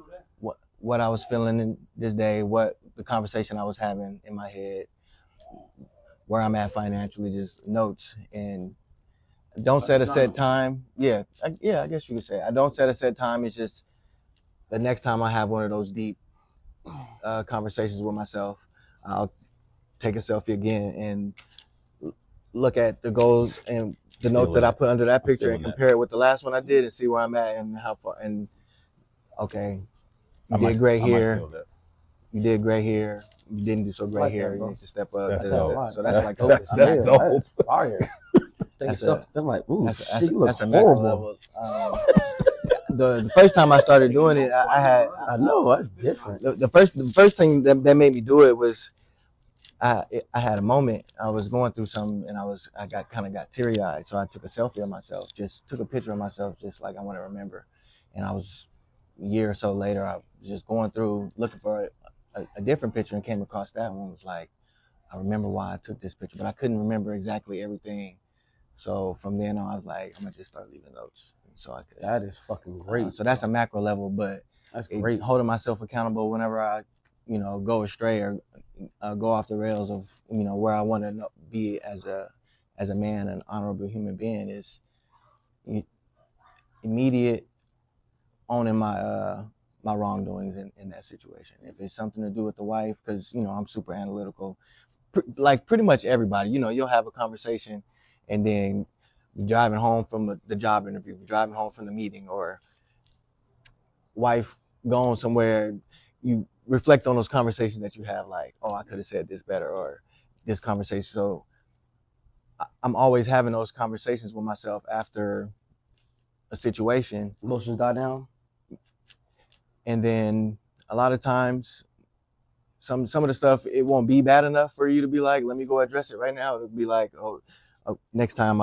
What I was feeling in this day, what the conversation I was having in my head, where I'm at financially, just notes. And don't set a set time. I guess you could say I don't set a set time. It's just the next time I have one of those deep conversations with myself, I'll take a selfie again and look at the goals and the notes that I put under that picture and compare it with the last one I did and see where I'm at and how far. And okay, You did great I might here. steal that. You did great here. You didn't do so great like here. that, You bro. need to step up. That's to dope. that. So that's like That's Yeah, dope. that's fire. Take That's yourself. I'm like, ooh, that's shit, you look that's a macro horrible. level. The first time I started doing it, I know that's different. the first thing that made me do it was I had a moment. I was going through something and I got teary eyed. So I took a selfie of myself, just took a picture of myself, just like I want to remember. And I was a year or so later, I was just going through looking for a different picture and came across that one. Was like, I remember why I took this picture, but I couldn't remember exactly everything. So from then on, I was like, I'm gonna just start leaving notes. So I could. That is fucking great. So that's a macro level, but That's great. holding myself accountable whenever I, go astray or go off the rails of, where I want to be as a man, an honorable human being, is immediate owning my my wrongdoings in that situation. If it's something to do with the wife, because I'm super analytical, like pretty much everybody. You'll have a conversation, and then you're driving home from the job interview, driving home from the meeting, or wife going somewhere, you reflect on those conversations that you have, like, oh, I could have said this better, or this conversation. So I'm always having those conversations with myself after a situation. Emotions die down. And then a lot of times, some of the stuff, it won't be bad enough for you to be like, let me go address it right now. It'll be like, oh next time.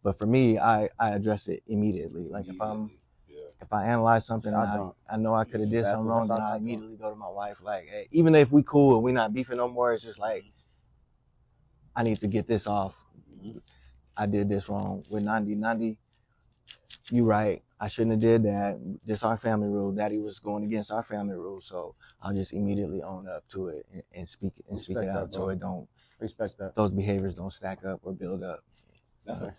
But for me, I address it immediately. Like if I analyze something, I know I could have did something wrong, then I immediately go to my wife. Like, hey, even if we cool and we not beefing no more, it's just like, I need to get this off. I did this wrong with Nandi. Nandi, you right. I shouldn't have did that. This our family rule. Daddy was going against our family rule, so I'll just immediately own up to it and speak it out, so it don't. Respect that. Those behaviors don't stack up or build up. That's a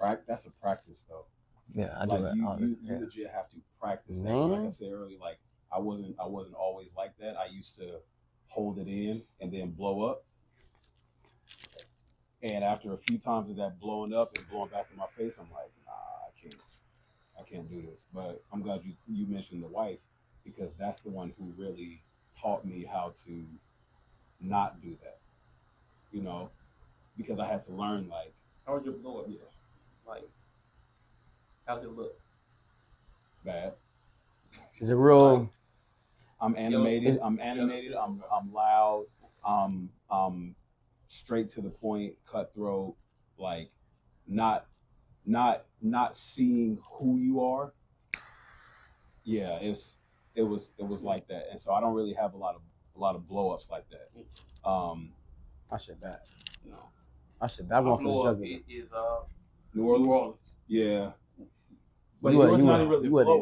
practice though. Yeah, I do Like that. you legit have to practice that. Like I said earlier, like I wasn't always like that. I used to hold it in and then blow up. And after a few times of that blowing up and blowing back in my face, I'm like, nah, I can't do this. But I'm glad you mentioned the wife, because that's the one who really taught me how to not do that. Because I had to learn, like, How was your blow up? Like, how's it look? bad. Is it real? I'm animated. I'm loud. Straight to the point, cutthroat. Like, not seeing who you are. Yeah, it was like that, and so I don't really have a lot of blow ups like that. I said bad. No. I said bad. One blow for up the is New Orleans. Yeah. But you wasn't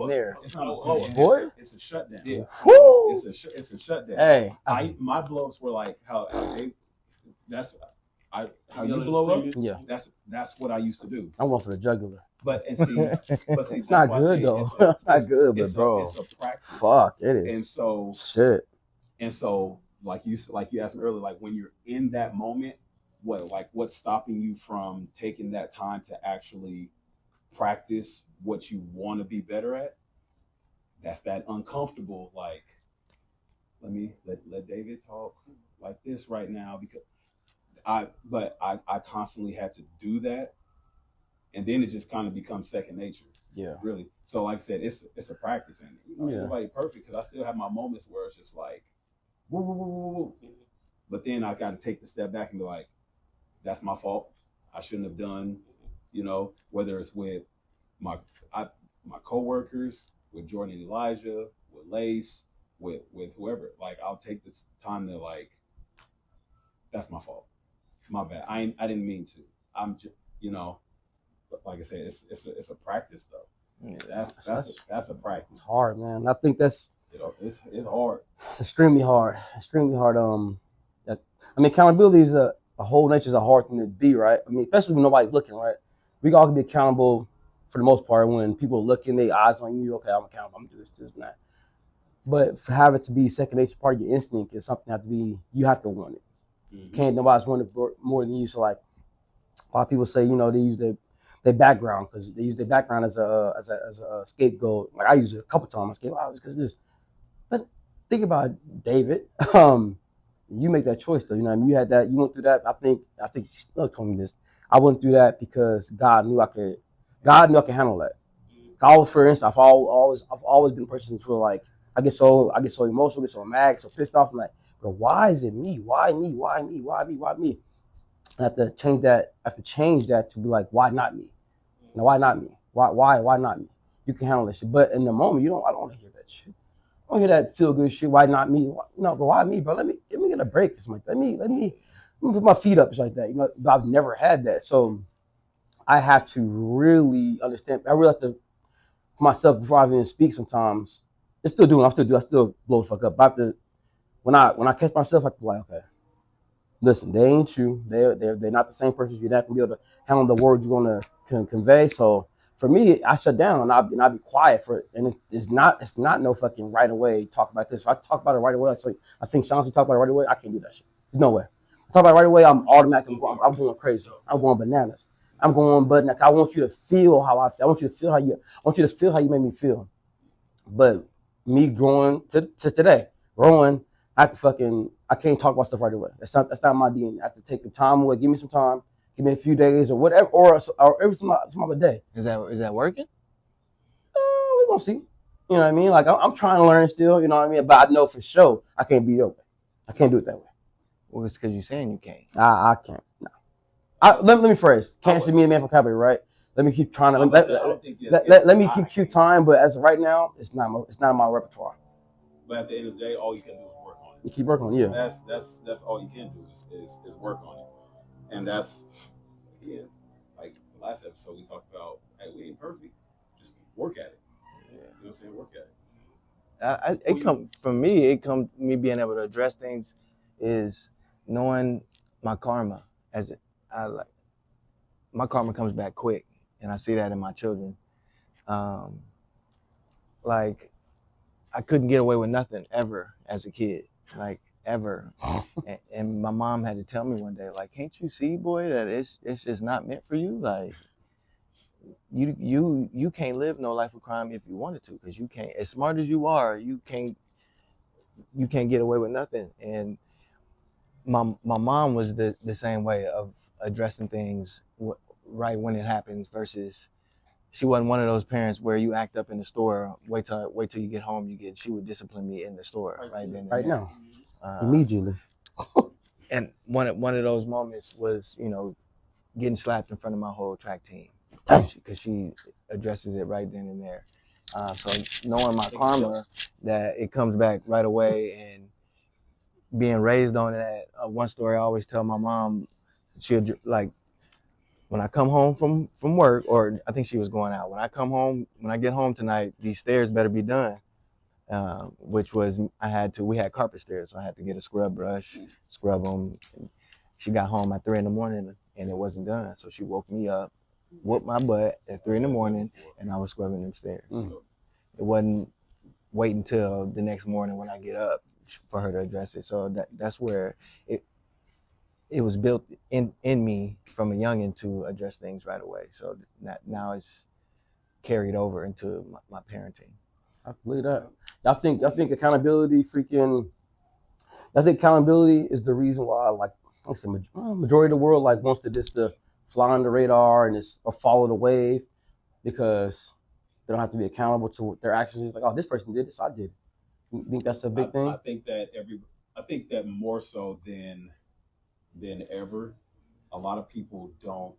there. It's not a blow up. Boy? It's a shutdown. Yeah. Woo! It's a shutdown. Hey, My blow ups were like how you blow up. yeah, That's what I used to do. I went for the jugular. But see, It's not good though. It's not good, but bro, it's a practice. Fuck, it is. And so shit. And so, like you asked me earlier, like when you're in that moment, what's stopping you from taking that time to actually practice what you want to be better at? That's that uncomfortable, like, let David talk like this right now, because I constantly had to do that, and then it just kind of becomes second nature. Yeah. Really. So like I said, it's a practice, and nobody perfect, because I still have my moments where it's just like, woo, woo, woo, woo, woo. But then I got to take the step back and be like, that's my fault. I shouldn't have done, whether it's with my coworkers, with Jordan and Elijah, with Lace, with whoever. Like, I'll take this time to, like, that's my fault. My bad. I didn't mean to. I'm just, but like I said, it's a practice though. Yeah, that's a practice. It's hard, man. I think that's it's hard. It's extremely hard. Extremely hard. Accountability is a whole nature is a hard thing to be, right? I mean, especially when nobody's looking, right? We all can be accountable for the most part when people are looking, their eyes on you. Okay, I'm accountable. I'm doing this and that. But for having it to be second nature, part of your instinct is something you have to want it. Mm-hmm. Can't nobody's want it more than you. So like a lot of people say, they use their background, because they use their background as a scapegoat. Like I use it a couple times. Because this, but think about David. You make that choice though. You know what I mean? You had that. You went through that. I think she still told me this. I went through that because God knew I could. God knew I could handle that. For instance, I've always been a person who like I get so emotional, get so mad, so pissed off. I'm like, bro, why is it me? Why me? Why me? Why me? Why me? I have to change that. I have to change that to be like, why not me? Now, why not me? Why not me? You can handle this shit. But in the moment, I don't want to hear that shit. I don't hear that feel good shit. Why not me? No, bro, why me, bro? Let me get a break. It's like let me put my feet up. It's like that. But I've never had that, so I have to really understand. I really have to for myself before I even speak. Sometimes it's still doing. I still blow the fuck up. But I have to when I catch myself, I have to be like, okay, listen, they ain't you. They're not the same person. You're not gonna be able to handle the words you're gonna convey. So for me, I shut down and I'll be quiet for it. And it's not no fucking right away talk about this. If I talk about it right away, I think Chauncey talk about it right away. I can't do that shit. There's no way. I talk about it right away. I'm automatically. I'm going crazy. I'm going bananas. I'm going bananas. I want you to feel how I feel. I want you to feel how you made me feel. But me growing to today, growing. I can't talk about stuff right away. That's not my DNA. I have to take the time away. Give me some time. Give me a few days or whatever, or every some other day. Is that working? We're gonna see. You know what I mean? Like I'm trying to learn still. You know what I mean? But I know for sure I can't be your way. I can't do it that way. Well, it's because you're saying you can't. I can't. No. Let me phrase. Can't see me a man from Calgary, right? Let me keep trying to. Let me keep time. But as of right now, it's not in my repertoire. But at the end of the day, all you can do is work on it. You keep working on it, yeah. That's all you can do is work on it. And that's like the last episode we talked about, hey, we ain't perfect. Just work at it. Yeah. You know what I'm saying? Work at it. It comes me being able to address things is knowing my karma my karma comes back quick, and I see that in my children. Like I couldn't get away with nothing ever as a kid, like ever. And my mom had to tell me one day, like, can't you see, boy, that it's just not meant for you? Like, you can't live no life of crime if you wanted to, because you can't. As smart as you are, you can't get away with nothing. And my mom was the same way of addressing things right when it happens versus. She wasn't one of those parents where you act up in the store, wait till you get home. She would discipline me in the store right then. Right now, immediately. And one of those moments was, getting slapped in front of my whole track team because she addresses it right then and there. So knowing my karma, that it comes back right away, and being raised on that. One story I always tell my mom, she'll like. When I come home from work, or I think she was going out. When I get home tonight, these stairs better be done. Which was, we had carpet stairs, so I had to get a scrub brush, scrub them. She got home at 3 a.m. and it wasn't done. So she woke me up, whooped my butt at 3 a.m, and I was scrubbing them stairs. It wasn't waiting until the next morning when I get up for her to address it. So that's where it was built in me from a youngin' to address things right away. So now it's carried over into my parenting. I believe that. I think accountability is the reason why, like I said, majority of the world like wants to fly on the radar or follow the wave, because they don't have to be accountable to their actions. It's like, oh, this person did it, so I did it. You think that's a big thing? I think that more so than ever, a lot of people don't.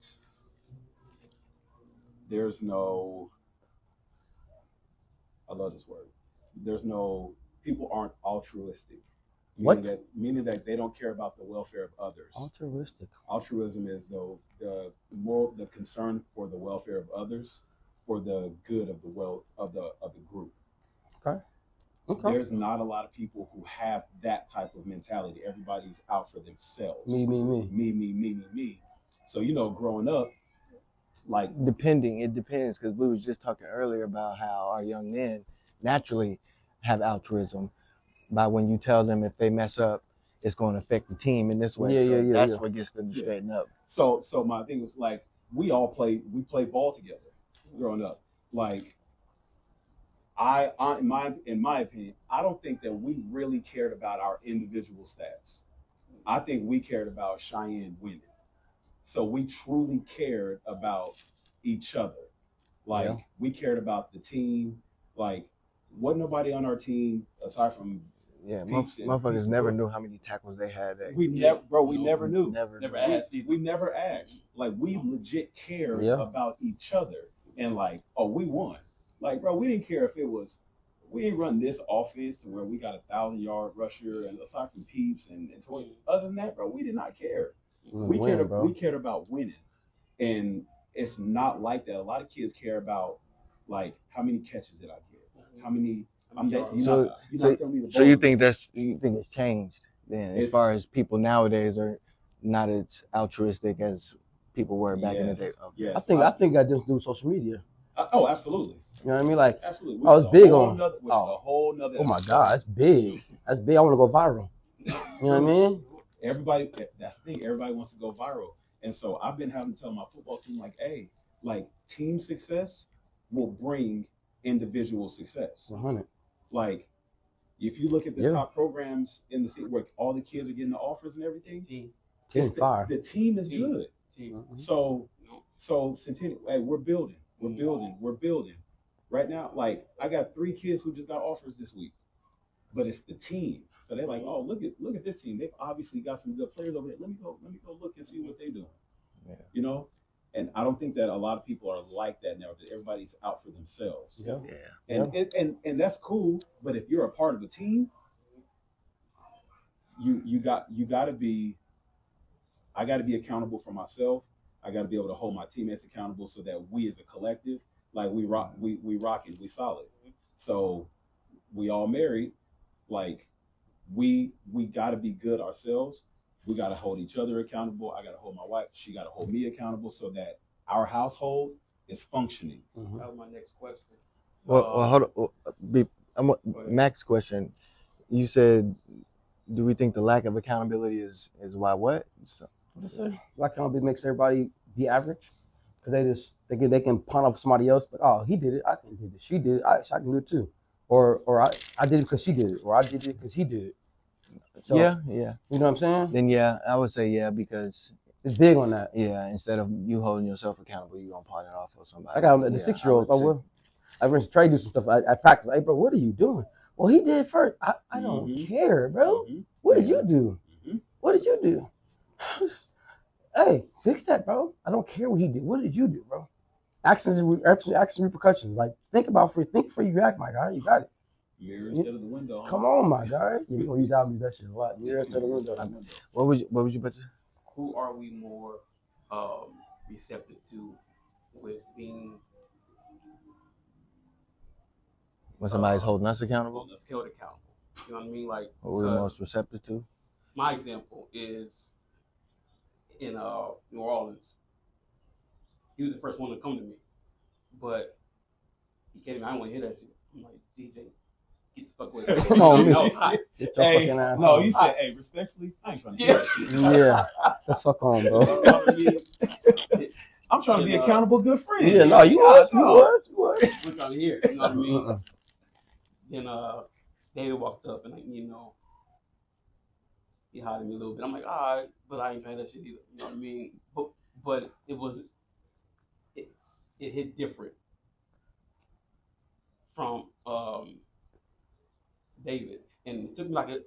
There's no. I love this word. People aren't altruistic. Meaning that they don't care about the welfare of others. Altruistic. Altruism is the concern for the welfare of others, for the good of the group. Okay. There's not a lot of people who have that type of mentality. Everybody's out for themselves. Me. Me. So growing up, like it depends, because we was just talking earlier about how our young men naturally have altruism by when you tell them if they mess up, it's going to affect the team in this way. That's what gets them to straighten up. So my thing was like, we played ball together growing up. Like in my opinion, I don't think that we really cared about our individual stats. I think we cared about Cheyenne winning. So we truly cared about each other. Like Yeah. we cared about the team. Like wasn't nobody on our team aside from Yeah, Peeps and motherfuckers Peeps and never Tor- knew how many tackles they had. we never, bro. We No, never knew. Never Never knew. asked either. We never asked. Like we legit cared Yeah. about each other, and like, oh, we won. Like, bro, we didn't care if it was. We didn't run this offense to where we got 1,000-yard rusher, and aside from Peeps and Toy. Other than that, bro, we did not care. We Win, cared. bro. We cared about winning, and it's not like that. A lot of kids care about like how many catches did I get? How many? I'm that. So- Not throwing me the So you ball. think it's changed then, as It's- far as people nowadays are not as altruistic as people were back in the day. Yes, yes. I think I just do social media. Oh, absolutely. You know what I mean? Like, Absolutely. I was big on- Which is a whole nother. oh my episode. God, that's big. That's big. I want to go viral. You know what I mean? Everybody, that's the thing. Everybody wants to go viral, and so I've been having to tell my football team, like, hey, like team success will bring individual success. 100. Like, if you look at the Yeah. top programs in the city where all the kids are getting the offers and everything, Team. Team fire. the team is Team. good. Team. So Centennial, hey, we're building. Right now, like I got 3 kids who just got offers this week, but it's the team. So they're like, oh, look at this team. They've obviously got some good players over there. Let me go look and see what they're doing. Yeah. You know, and I don't think that a lot of people are like that now. That everybody's out for themselves. Yeah. Yeah. And that's cool. But if you're a part of a team, you got to be. I got to be accountable for myself. I got to be able to hold my teammates accountable so that we as a collective, like we rocking, we solid. So we all married, like we got to be good ourselves. We got to hold each other accountable. I got to hold my wife. She got to hold me accountable so that our household is functioning. Mhm. That was my next question. Well, hold on. Max question. You said, do we think the lack of accountability is why what? So, What I say? Black accountability makes everybody be average because they can pawn off somebody else. Like, oh, he did it. I can do it. She did it. I can do it too. Or I did it because she did it. Or I did it because he did it. So, yeah. You know what I'm saying? Then yeah, I would say yeah because It's big on that. yeah, instead of you holding yourself accountable, you gonna pawn it off on somebody. I got the Yeah, 6-year-olds. I would say- I went Trey do some stuff. I practice. Hey, bro, what are you doing? Well, he did first. I don't Mhm. care, bro. Mhm. What did you do? Mhm. What did you do? Hey, fix that, bro. I don't care what he did. What did you do, bro? Actions and repercussions. Like, think before you react, my guy. You got it. Mirror instead of the window. Come on, my guy. You're gonna use that shit a lot. Mirror instead of window. What would you put? Who are we more receptive to with being When somebody's holding us accountable, held accountable? You know what I mean? Like, what we're most receptive to? my example is in New Orleans. He was the first one to come to me, but he came to me. I didn't want to hear that shit. I'm like, DJ, get the fuck away. Come on, You know, man. I- Get your Hey, fucking ass no, on. you said, hey, respectfully, I ain't trying to Yeah. hear that shit. Yeah. The fuck on, you bro. know what I mean? I'm trying to be Yeah. accountable good friend. Yeah, no, you was. We're trying to hear. You know what I mean? Uh-uh. Then David walked up and he hired me a little bit. I'm like, all right, but I ain't trying that shit either. You know what I mean? But it hit different from David, and it took me like a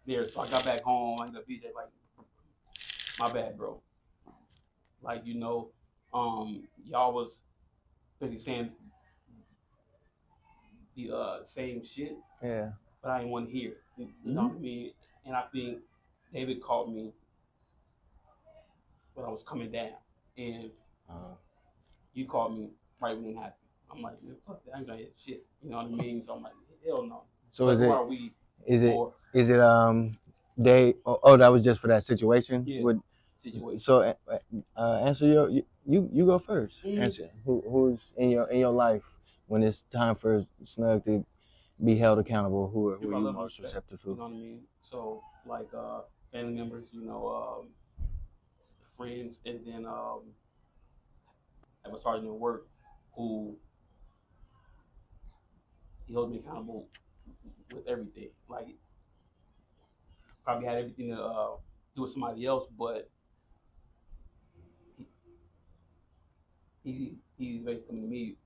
there. So I got back home. I got BJ like, my bad, bro. Like y'all was basically saying the same shit, Yeah. but I didn't want to hear. You know what I mean? And I think David called me when I was coming down, and you called me right when it happened. I'm like, man, fuck that. I ain't gonna hit shit. You know what I mean? So I'm like, hell no. So But is who it are we for they? Oh, that was just for that situation. Yeah. With, situation? so answer you go first. Mhm. Answer who's in your life when it's time for Snug to be held accountable. Who are People you I love most and respect, receptive You to? know what I mean? So like family members, friends, and then I was starting to work who he holds me accountable with everything. Like probably had everything to do with somebody else, but he's basically coming to me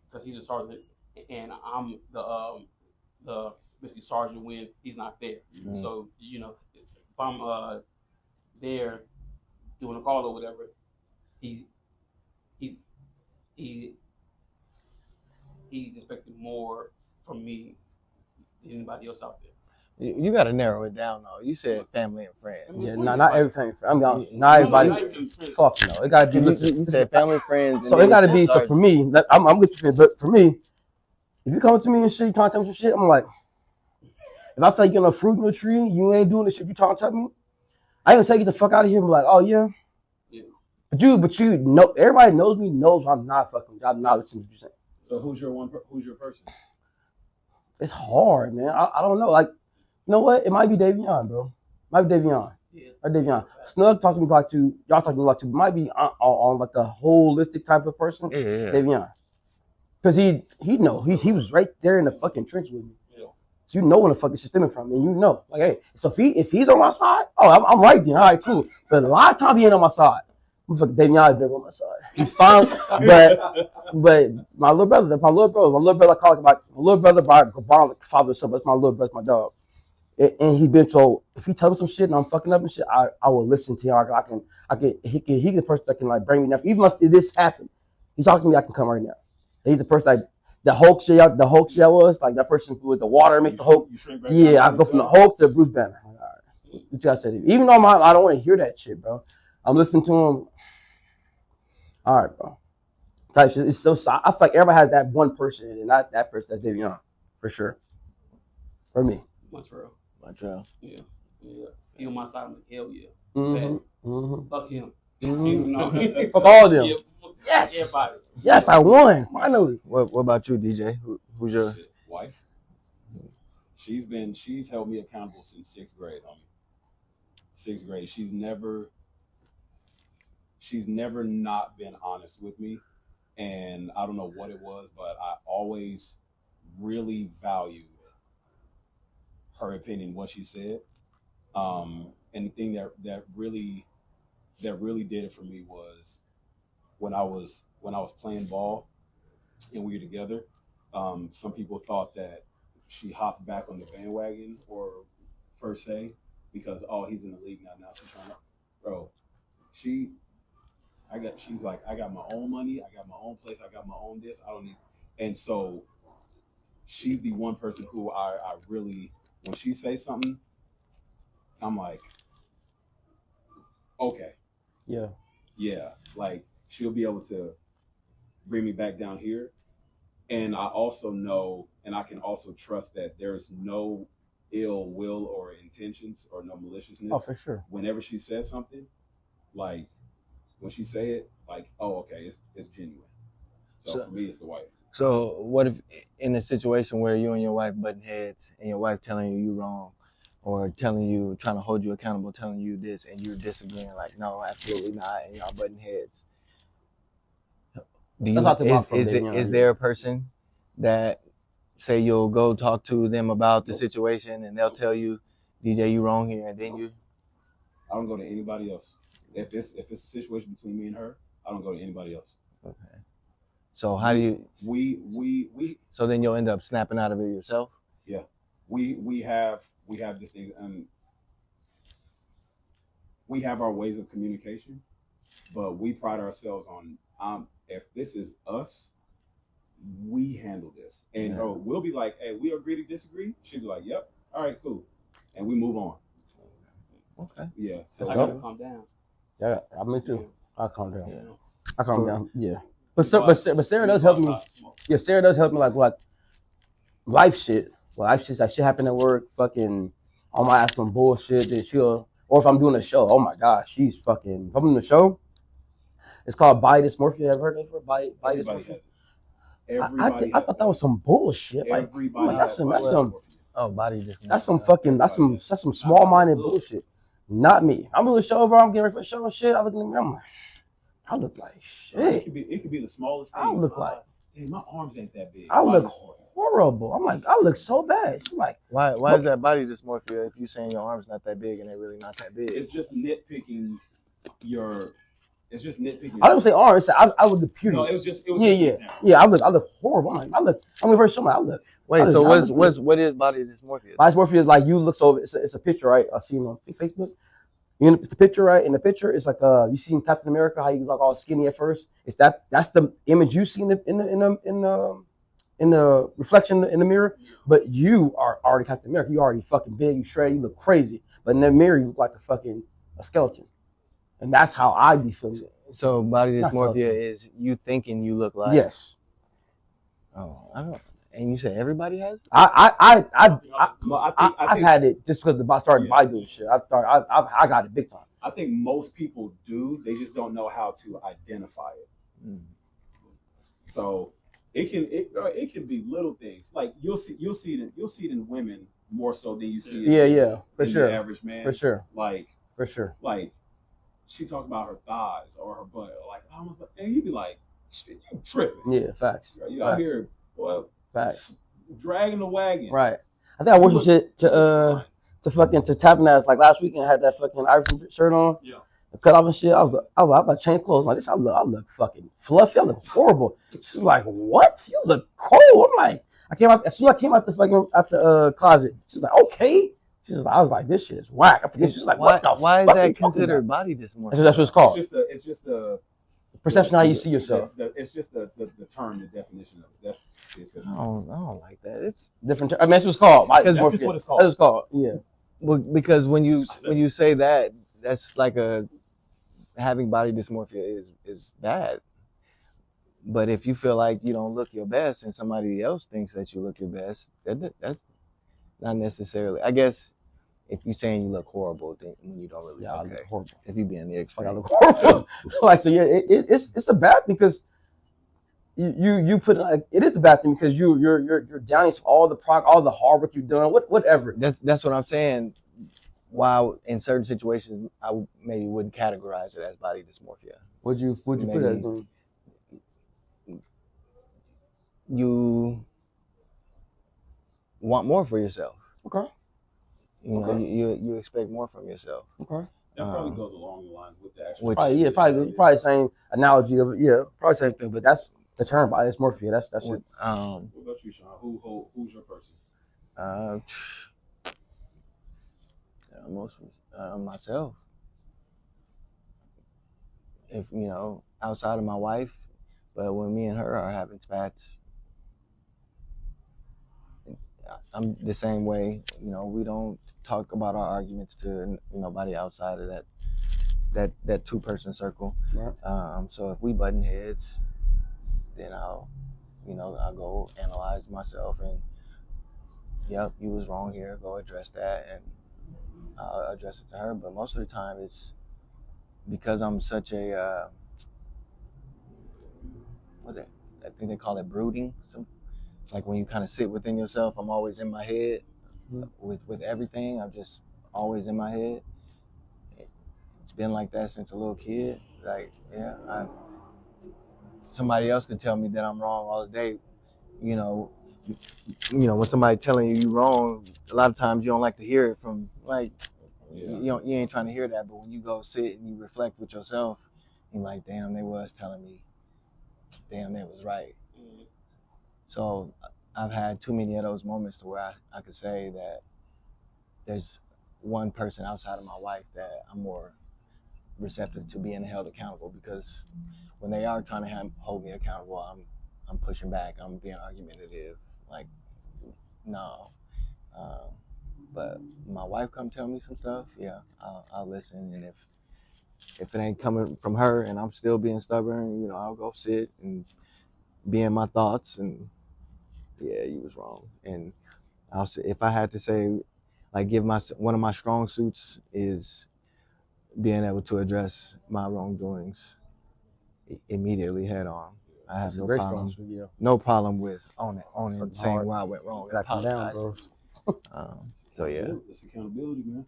because he's a sergeant and I'm the basically sergeant when he's not there. Mm. So if I'm there doing a call or whatever, he's expecting more from me than anybody else out there. You got to narrow it down though. You said family and friends. Yeah, not everything. I'm be honest. Not everybody. Fuck no. It gotta be. You said family, friends. So it gotta be. So for me, I'm with you, but for me, if you come to me and shit, you trying to tell me some shit, I'm like, if I feel like you're no fruit in the tree, you ain't doing the shit you trying to tell me, I ain't gonna take you the fuck out of here and be like, oh yeah. Yeah. But you know, everybody knows me, knows I'm not fucking, I'm not listening to what you're saying. So who's your person? It's hard, man. I don't know. Like, you know what? It might be Davion, bro. Might be Davion. Yeah. Or Davion. Snug talking to me like to, y'all talking to me like to, might be on like a holistic type of person. Yeah. Davion. Because he know. He was right there in the fucking trench with me. Yeah. So you know when the fuck is stemming from, and you know. Like, hey, so if he's on my side, oh, I'm right then. All right, cool. But a lot of time he ain't on my side. I'm fucking Davion is never on my side. He's fine. But my little brother, I call it my little brother by father or something. That's my little brother, my dog. And he been so if he tells me some shit and I'm fucking up and shit, I will listen to him. He's the person that can like bring me enough. Even if this happened, he talks to me, I can come right now. He's the person like the Hulk shit I was like that person with the water makes the Hulk. Yeah, I go from the Hulk to Bruce Banner. All right. What you guys said? Even though I don't want to hear that shit, bro. I'm listening to him. All right, bro. Type shit. It's so I feel like everybody has that one person, and not that person. That's Davion, for sure. For me. Montreal. Yeah. He on my side. I'm like, hell yeah. Fuck him. Fuck all of them. Yeah, yes. everybody. Yes, I won. Finally. What about you, DJ? Who's your wife? She's held me accountable since 6th grade, homie. 6th grade. She's never not been honest with me. And I don't know what it was, but I always really valued her opinion, what she said. And the thing that really did it for me was when I was playing ball and we were together. Some people thought that she hopped back on the bandwagon or per se because he's in the league now she's trying to, bro. She's like, I got my own money, I got my own place, I got my own this, I don't need. And so she's the one person who I really, when she says something, I'm like, okay. Yeah. Like she'll be able to bring me back down here. And I also know, and I can also trust that there's no ill will or intentions or no maliciousness. Oh, for sure. Whenever she says something, like when she say it, like, oh, okay, it's genuine. So for me, it's the wife. So what if in a situation where you and your wife butting heads and your wife telling you wrong or telling you, trying to hold you accountable, telling you this and you're disagreeing like, no, absolutely not, and y'all butting heads. Is there a person that say you'll go talk to them about the situation and they'll tell you, DJ, you wrong here, and then you? I don't go to anybody else. If it's a situation between me and her, I don't go to anybody else. Okay. So how do you? We. So then you'll end up snapping out of it yourself. Yeah, we have this thing, and we have our ways of communication, but we pride ourselves on if this is us, we handle this, and we'll be like, hey, we agree to disagree. She'll be like, yep, all right, cool, and we move on. Okay. Yeah. So I gotta calm down. Yeah, I'm into it. I'll calm down. Yeah. I calm down. Yeah. But Sarah does help me. Yeah, Sarah does help me like life shit. Life shit, like shit happen at work, fucking I might ask some bullshit that or if I'm doing a show, oh my gosh, she's fucking if I'm doing a show, it's called Body Dysmorphia. Have you heard of it? Body Dysmorphia? I thought that was some bullshit. Everybody that's some body dysmorphia. That's some small minded bullshit. Not me. I'm doing a show, bro. I'm getting ready for a show and shit. I look at me, I'm like, I look like It shit. could be the smallest thing. I look like hey, my arms ain't that big. I look Body horrible. I'm like, I look so bad. She's like, Why is that body dysmorphia if you saying your arm's not that big and they're really not that big? It's just nitpicking your. It's just nitpicking. I don't say arm. It's I look the period. No, it was just. Yeah. I look horrible. I'm like, I mean, very similar. I look. Wait, I so look, what is body dysmorphia? Body dysmorphia is like you look so. It's a picture, right? I see it on Facebook. It's the picture, right? In the picture, it's like you see in Captain America how he's like all skinny at first. It's that's the image you see in the reflection in the mirror. But you are already Captain America. You already fucking big. You shredded. You look crazy. But in the mirror, you look like a skeleton. And that's how I be feeling. So body Not dysmorphia skeleton. is you thinking you look like. Yes. Oh, I don't. And you say everybody has it? I've had it just because I started bodybuilding shit. I got it big time. I think most people do. They just don't know how to identify it. Mm. So it can be little things. Like you'll see it in women more so than you see it for in sure. the average man. For sure. Like For sure. Like she talked about her thighs or her butt. Like I was like, and you'd be like, shit, you tripping. Yeah, facts. You out here, boy, facts. Dragging the wagon. Right. I think I wore some shit to tapping ass like last weekend. I had that fucking Iverson shirt on. Yeah. Cut off and shit. I was about to change clothes. Like this, I look fucking fluffy. I look horrible. She's like, what? You look cold. I'm like, as soon as I came out the closet. She's like, okay. I was like, this shit is whack. She's like, what the fuck? Why is that considered body dysmorphia? That's what it's called. It's just the perception of how you see yourself. It's just the term, the definition of it. I don't like that. It's different. I mean, that's what it's called. That's just what it's called. That's what it's called. Yeah. Well, because when you say that, that's like having body dysmorphia is bad. But if you feel like you don't look your best and somebody else thinks that you look your best, that's not necessarily. I guess if you're saying you look horrible, then when you don't really, I look horrible. If you being the extreme, I look horrible. Like so, yeah, it's a bad thing because you put like it is a bad thing because you're downing all the all the hard work you've done, whatever. That's what I'm saying. While in certain situations, I maybe wouldn't categorize it as body dysmorphia. Would you put it as? You want more for yourself. Okay. You know, you expect more from yourself. Okay. That probably goes along the lines with the actual. Probably same analogy of it. Yeah, probably same thing. But that's the term body dysmorphia. That's it. What about you, Sean? Who's your person? Myself. If outside of my wife, but when me and her are having spats, I'm the same way. We don't talk about our arguments to nobody outside of that two-person circle. Right. So if we button heads, then I'll go analyze myself and, yep, you was wrong here. Go address that, and I'll address it to her. But most of the time, it's because I'm such a I think they call it brooding. It's like when you kind of sit within yourself. I'm always in my head with everything. I'm just always in my head. It's been like that since a little kid. Like, yeah, somebody else could tell me that I'm wrong all the day. When somebody telling you wrong, a lot of times you don't like to hear it from you ain't trying to hear that. But when you go sit and you reflect with yourself, you're like, damn, they was telling me. Damn, they was right. So I've had too many of those moments to where I could say that there's one person outside of my wife that I'm more receptive to being held accountable, because when they are trying to hold me accountable, I'm pushing back. I'm being argumentative. Like, no. But my wife come tell me some stuff, yeah, I'll listen. And if it ain't coming from her and I'm still being stubborn, I'll go sit and be in my thoughts and, yeah, you was wrong. And I'll say, if I had to say, like, one of my strong suits is being able to address my wrongdoings immedially head on. I have no problem with owning saying where I went wrong. Down, bro. So yeah, it's accountability, man.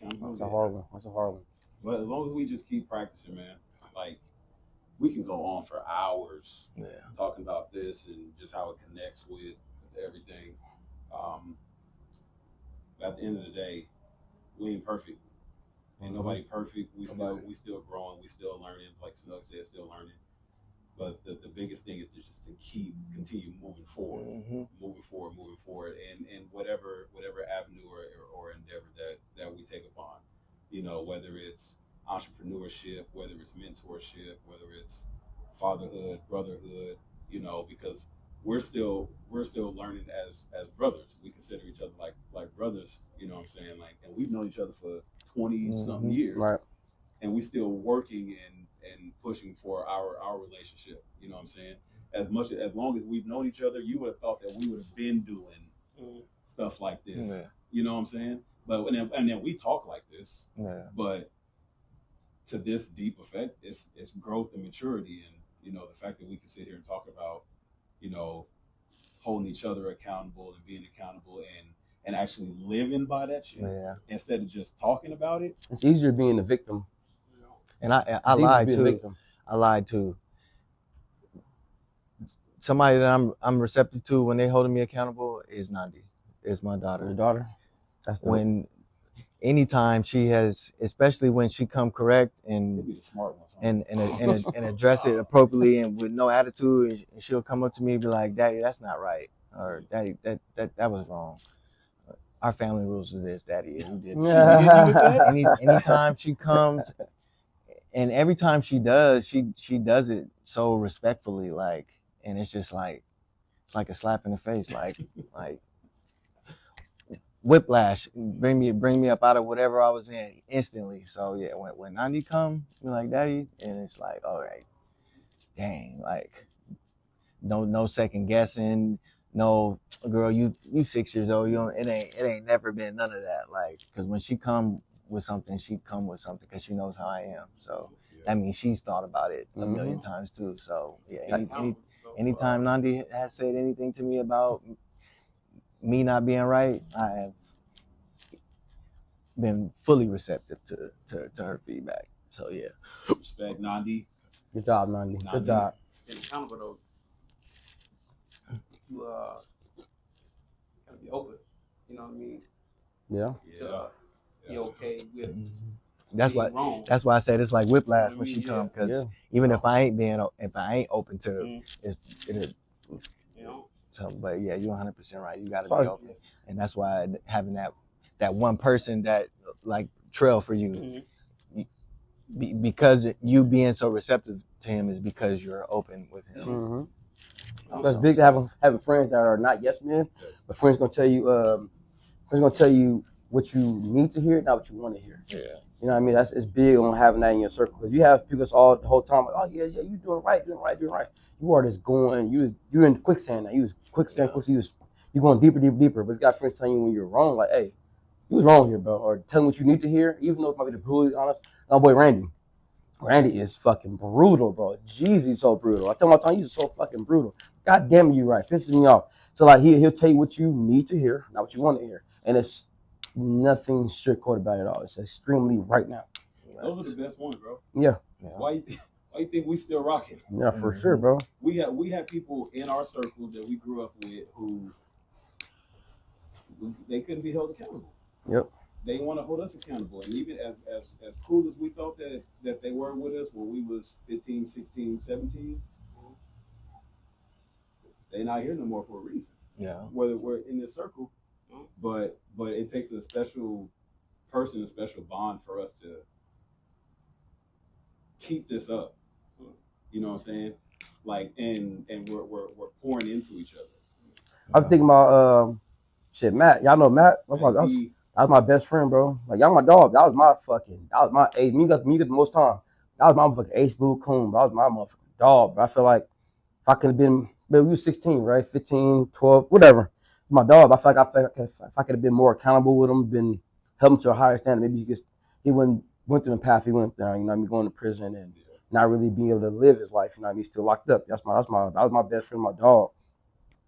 That's a hard one. But as long as we just keep practicing, man, like we can go on for hours Yeah. talking about this and just how it connects with everything. At the end of the day, we ain't perfect. Ain't nobody perfect. We still growing. We still learning. Like Snug said, still learning. But the biggest thing is to just to continue moving forward, moving forward, and whatever avenue or endeavor that we take upon, whether it's entrepreneurship, whether it's mentorship, whether it's fatherhood, brotherhood, because we're still learning as brothers. We consider each other like brothers, you know what I'm saying? Like, and we've known each other for 20 something years, Right. and we still working and pushing for our relationship. You know what I'm saying? As long as we've known each other, you would have thought that we would have been doing stuff like this. Yeah. You know what I'm saying? But and then we talk like this. Yeah. But to this deep effect, it's growth and maturity, and the fact that we can sit here and talk about holding each other accountable and being accountable and actually living by that shit instead of just talking about it. It's easier being a victim. And I It's easier lied being a too. victim. I lied too. Somebody that I'm receptive to when they holding me accountable is Nandi. Is my daughter. Your daughter. That's dope. When anytime she has, especially when she come correct and Maybe the smart ones, huh? and address it appropriately and with no attitude, and she'll come up to me and be like, "Daddy, that's not right," or "Daddy, that was wrong. Our family rules is this, Daddy." And you did. Anytime she comes, and every time she does, she does it so respectfully, like, and it's just like it's like a slap in the face, like whiplash, bring me up out of whatever I was in instantly. So yeah, when Nandi come, you're like, Daddy, and it's like, all right, dang, like no second guessing, no, girl, you 6 years old, it ain't never been none of that, like, because when she come with something, because she knows how I am. So that means she's thought about it a million times too. So yeah, anytime Nandi has said anything to me about me not being right, I have been fully receptive to her feedback. So yeah. Respect, Nandi. Good job, Nandi. Good job. And accountable though. You gotta be open. You know what I mean? Yeah. To be okay with That's being why. wrong. That's why I said it's like whiplash when she come, because Yeah. even if I ain't open to it, You know? so, but yeah, you're 100% right. You gotta So- be open, and that's why having that one person that like trail for you, because you being so receptive to him is because you're open with him. Mm-hmm. That's big to having friends that are not yes men, but friends gonna tell you what you need to hear, not what you want to hear. Yeah. You know what I mean? It's big on having that in your circle, because you have people that's all the whole time like, oh yeah, you doing right. You are just going, you're in quicksand now. You was quicksand, you're going deeper. But you got friends telling you when you're wrong, like, hey, you was wrong here, bro, or telling what you need to hear, even though it might be the brutally honest. My boy Randy is fucking brutal, bro. Jeezy's so brutal. I tell him all the time, he's so fucking brutal. God damn it, you right. Pisses me off. So like he'll tell you what you need to hear, not what you want to hear. And it's nothing sugarcoated about it at all. It's extremely right now. Those are the best ones, bro. Yeah. Why you think we still rocking? Yeah, for sure, bro. We had people in our circles that we grew up with who they couldn't be held accountable. Yep. They want to hold us accountable, and even as cool as we thought that they were with us when we was 15, 16, 17, they not here no more for a reason. Yeah. Whether we're in this circle, but it takes a special person, a special bond for us to keep this up. You know what I'm saying? Like, and we're pouring into each other. I was thinking about Matt. Y'all know Matt? That was my best friend, bro. Like, y'all my dog. That was my ace. Me got the most time. That was my motherfucking ace boo coon. That was my motherfucking dog. But I feel like if I could have been, we were 16, right? 15, 12, whatever. My dog. I feel like if I could have been more accountable with him, been held him to a higher standard, maybe he went through the path he went down. You know what I mean? Going to prison and not really being able to live his life. You know what I mean? Still locked up. That was my best friend, my dog.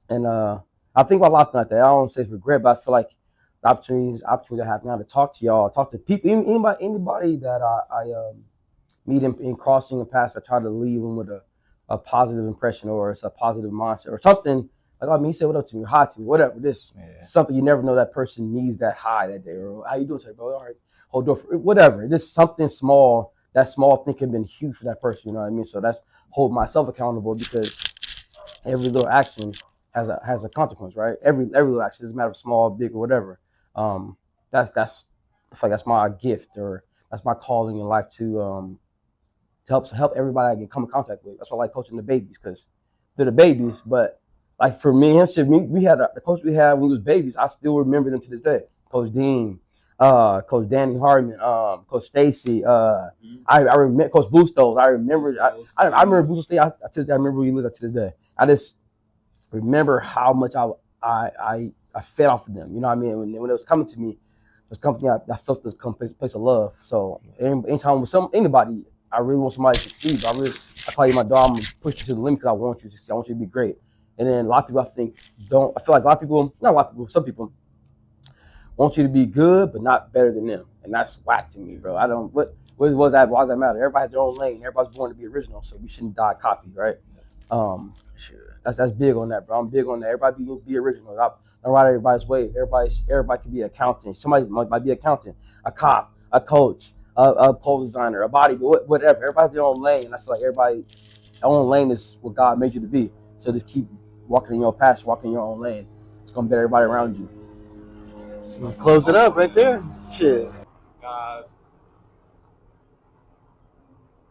And I think about a lot like that. I don't say it's regret, but I feel like the opportunity I have now to talk to y'all, talk to people, anybody that meet them in crossing the paths, I try to leave them with a positive impression, or it's a positive mindset or something. Like, I mean, he said, what up to me, hi to me, whatever. This something you never know that person needs that high that day, or how you doing today, bro? All right, hold door for whatever. Just something small. That small thing can have been huge for that person. You know what I mean? So that's hold myself accountable, because every little action has a consequence, right? Every little action, doesn't matter if small, big, or whatever. That's I feel like that's my gift, or that's my calling in life, to help everybody I can come in contact with. That's why I like coaching the babies, because they're the babies. But like for me and shit, we had the coach we had when we was babies. I still remember them to this day. Coach Dean, Coach Danny Hartman, Coach Stacy. I remember Coach Bustos. I remember. I remember Bustos. I remember he lived up to this day. I just remember how much I fed off of them. You know what I mean? When it was coming to me, it was company I felt this place of love. So anytime with anybody, I really want somebody to succeed. I call you my dog. I'm gonna push you to the limit because I want you to succeed. I want you to be great. And then a lot of people, I think, don't. I feel like a lot of people, not a lot of people, some people want you to be good but not better than them, and that's whack to me, bro. I don't. What does that? Why does that matter? Everybody has their own lane. Everybody's born to be original, so we shouldn't die copy, right? Sure. That's big on that, bro. I'm big on that. Everybody be original. I don't ride everybody's way. Everybody can be an accountant. Somebody might be an accountant, a cop, a coach, a pole designer, a bodybuilder, whatever. Everybody's their own lane. I feel like everybody's own lane is what God made you to be. So just keep walking in your path, walking in your own lane. It's gonna better everybody around you. Close it up right there. Shit. Guys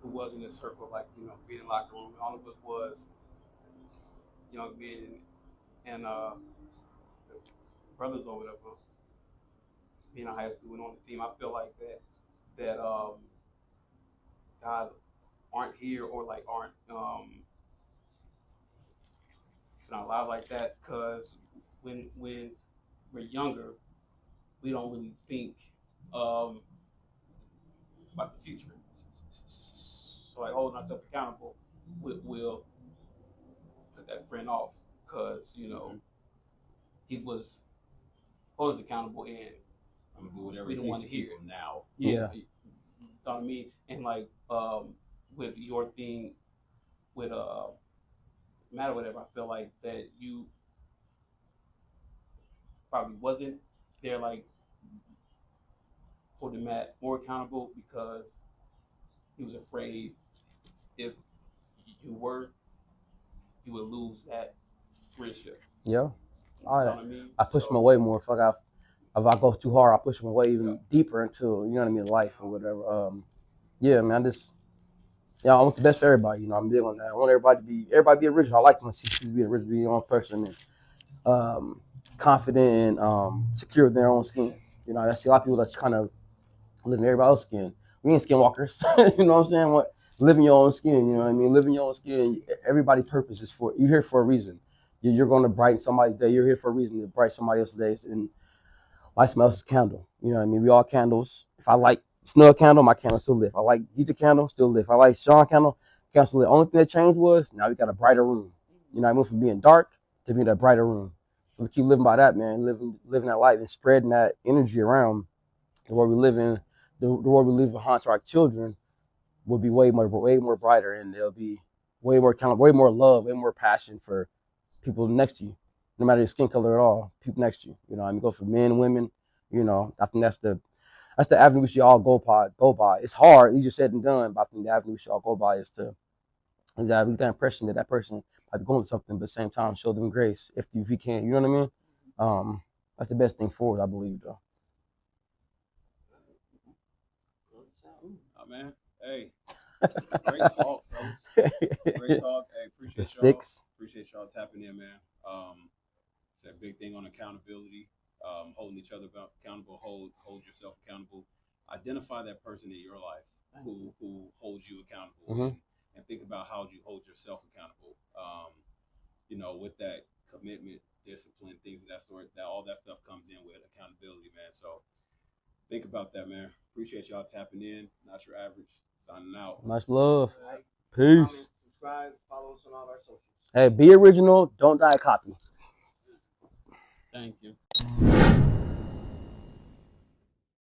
who was in this circle, like, being in the locker room, all of us was young men and brothers over there, being in high school and on the team. I feel like that guys aren't here, or like aren't not alive like that, because when we're younger, we don't really think about the future. So like holding ourselves accountable, we'll put that friend off, because he was holding us accountable, and I'm gonna do whatever we don't want to hear it now. Yeah. You know what I mean? And like with your thing with matter whatever, I feel like that you probably wasn't there, like holding Matt more accountable, because he was afraid if you were, you would lose that friendship. Yeah. You know what I mean? I push my way more. If I go too hard, I push my way even deeper into, you know what I mean, life or whatever. Yeah, man, I want the best for everybody. You know, I'm big on that. I want everybody to be original. I like to see people be original, be their own person, and confident and secure in their own skin. You know, I see a lot of people that's kind of living in everybody else's skin. We ain't skinwalkers. You know what I'm saying? Live in your own skin. You know what I mean? Live in your own skin. Everybody's purpose is you're here for a reason. You're going to brighten somebody's day. You're here for a reason to brighten somebody else's day. And light somebody else's candle. You know what I mean? We all candles. If I like Snug candle, my candle still lit. If I like Dieter candle, still lit. If I like Sean candle, candle still lit. Only thing that changed was now we got a brighter room. You know, I moved from being dark to being a brighter room. So we keep living by that, man. Living that light and spreading that energy around. The world we live in, the world we leave behind to our children will be way more brighter, and there'll be way more way more love, way more passion for people next to you, no matter your skin color at all. People next to you, you know. I mean, go for men, women. You know, I think that's the avenue we should all go by. It's hard, easier said than done, but I think the avenue we should all go by is to leave that impression that person might be going through something, but at the same time show them grace if you can. You know what I mean? That's the best thing forward, I believe, though. Oh, man. Hey, great talk, folks. Great talk. Hey, appreciate y'all tapping in, man. It's that big thing on accountability, holding each other accountable, hold yourself accountable. Identify that person in your life who holds you accountable, and think about how you hold yourself accountable. You know, with that commitment, discipline, things of that sort, that all that stuff comes in with accountability, man. So think about that, man. Appreciate y'all tapping in. Not Your Average. Signing out. Much love. Right. Peace. Comment, subscribe, follow us on all our socials. Hey, be original. Don't die a copy. Thank you.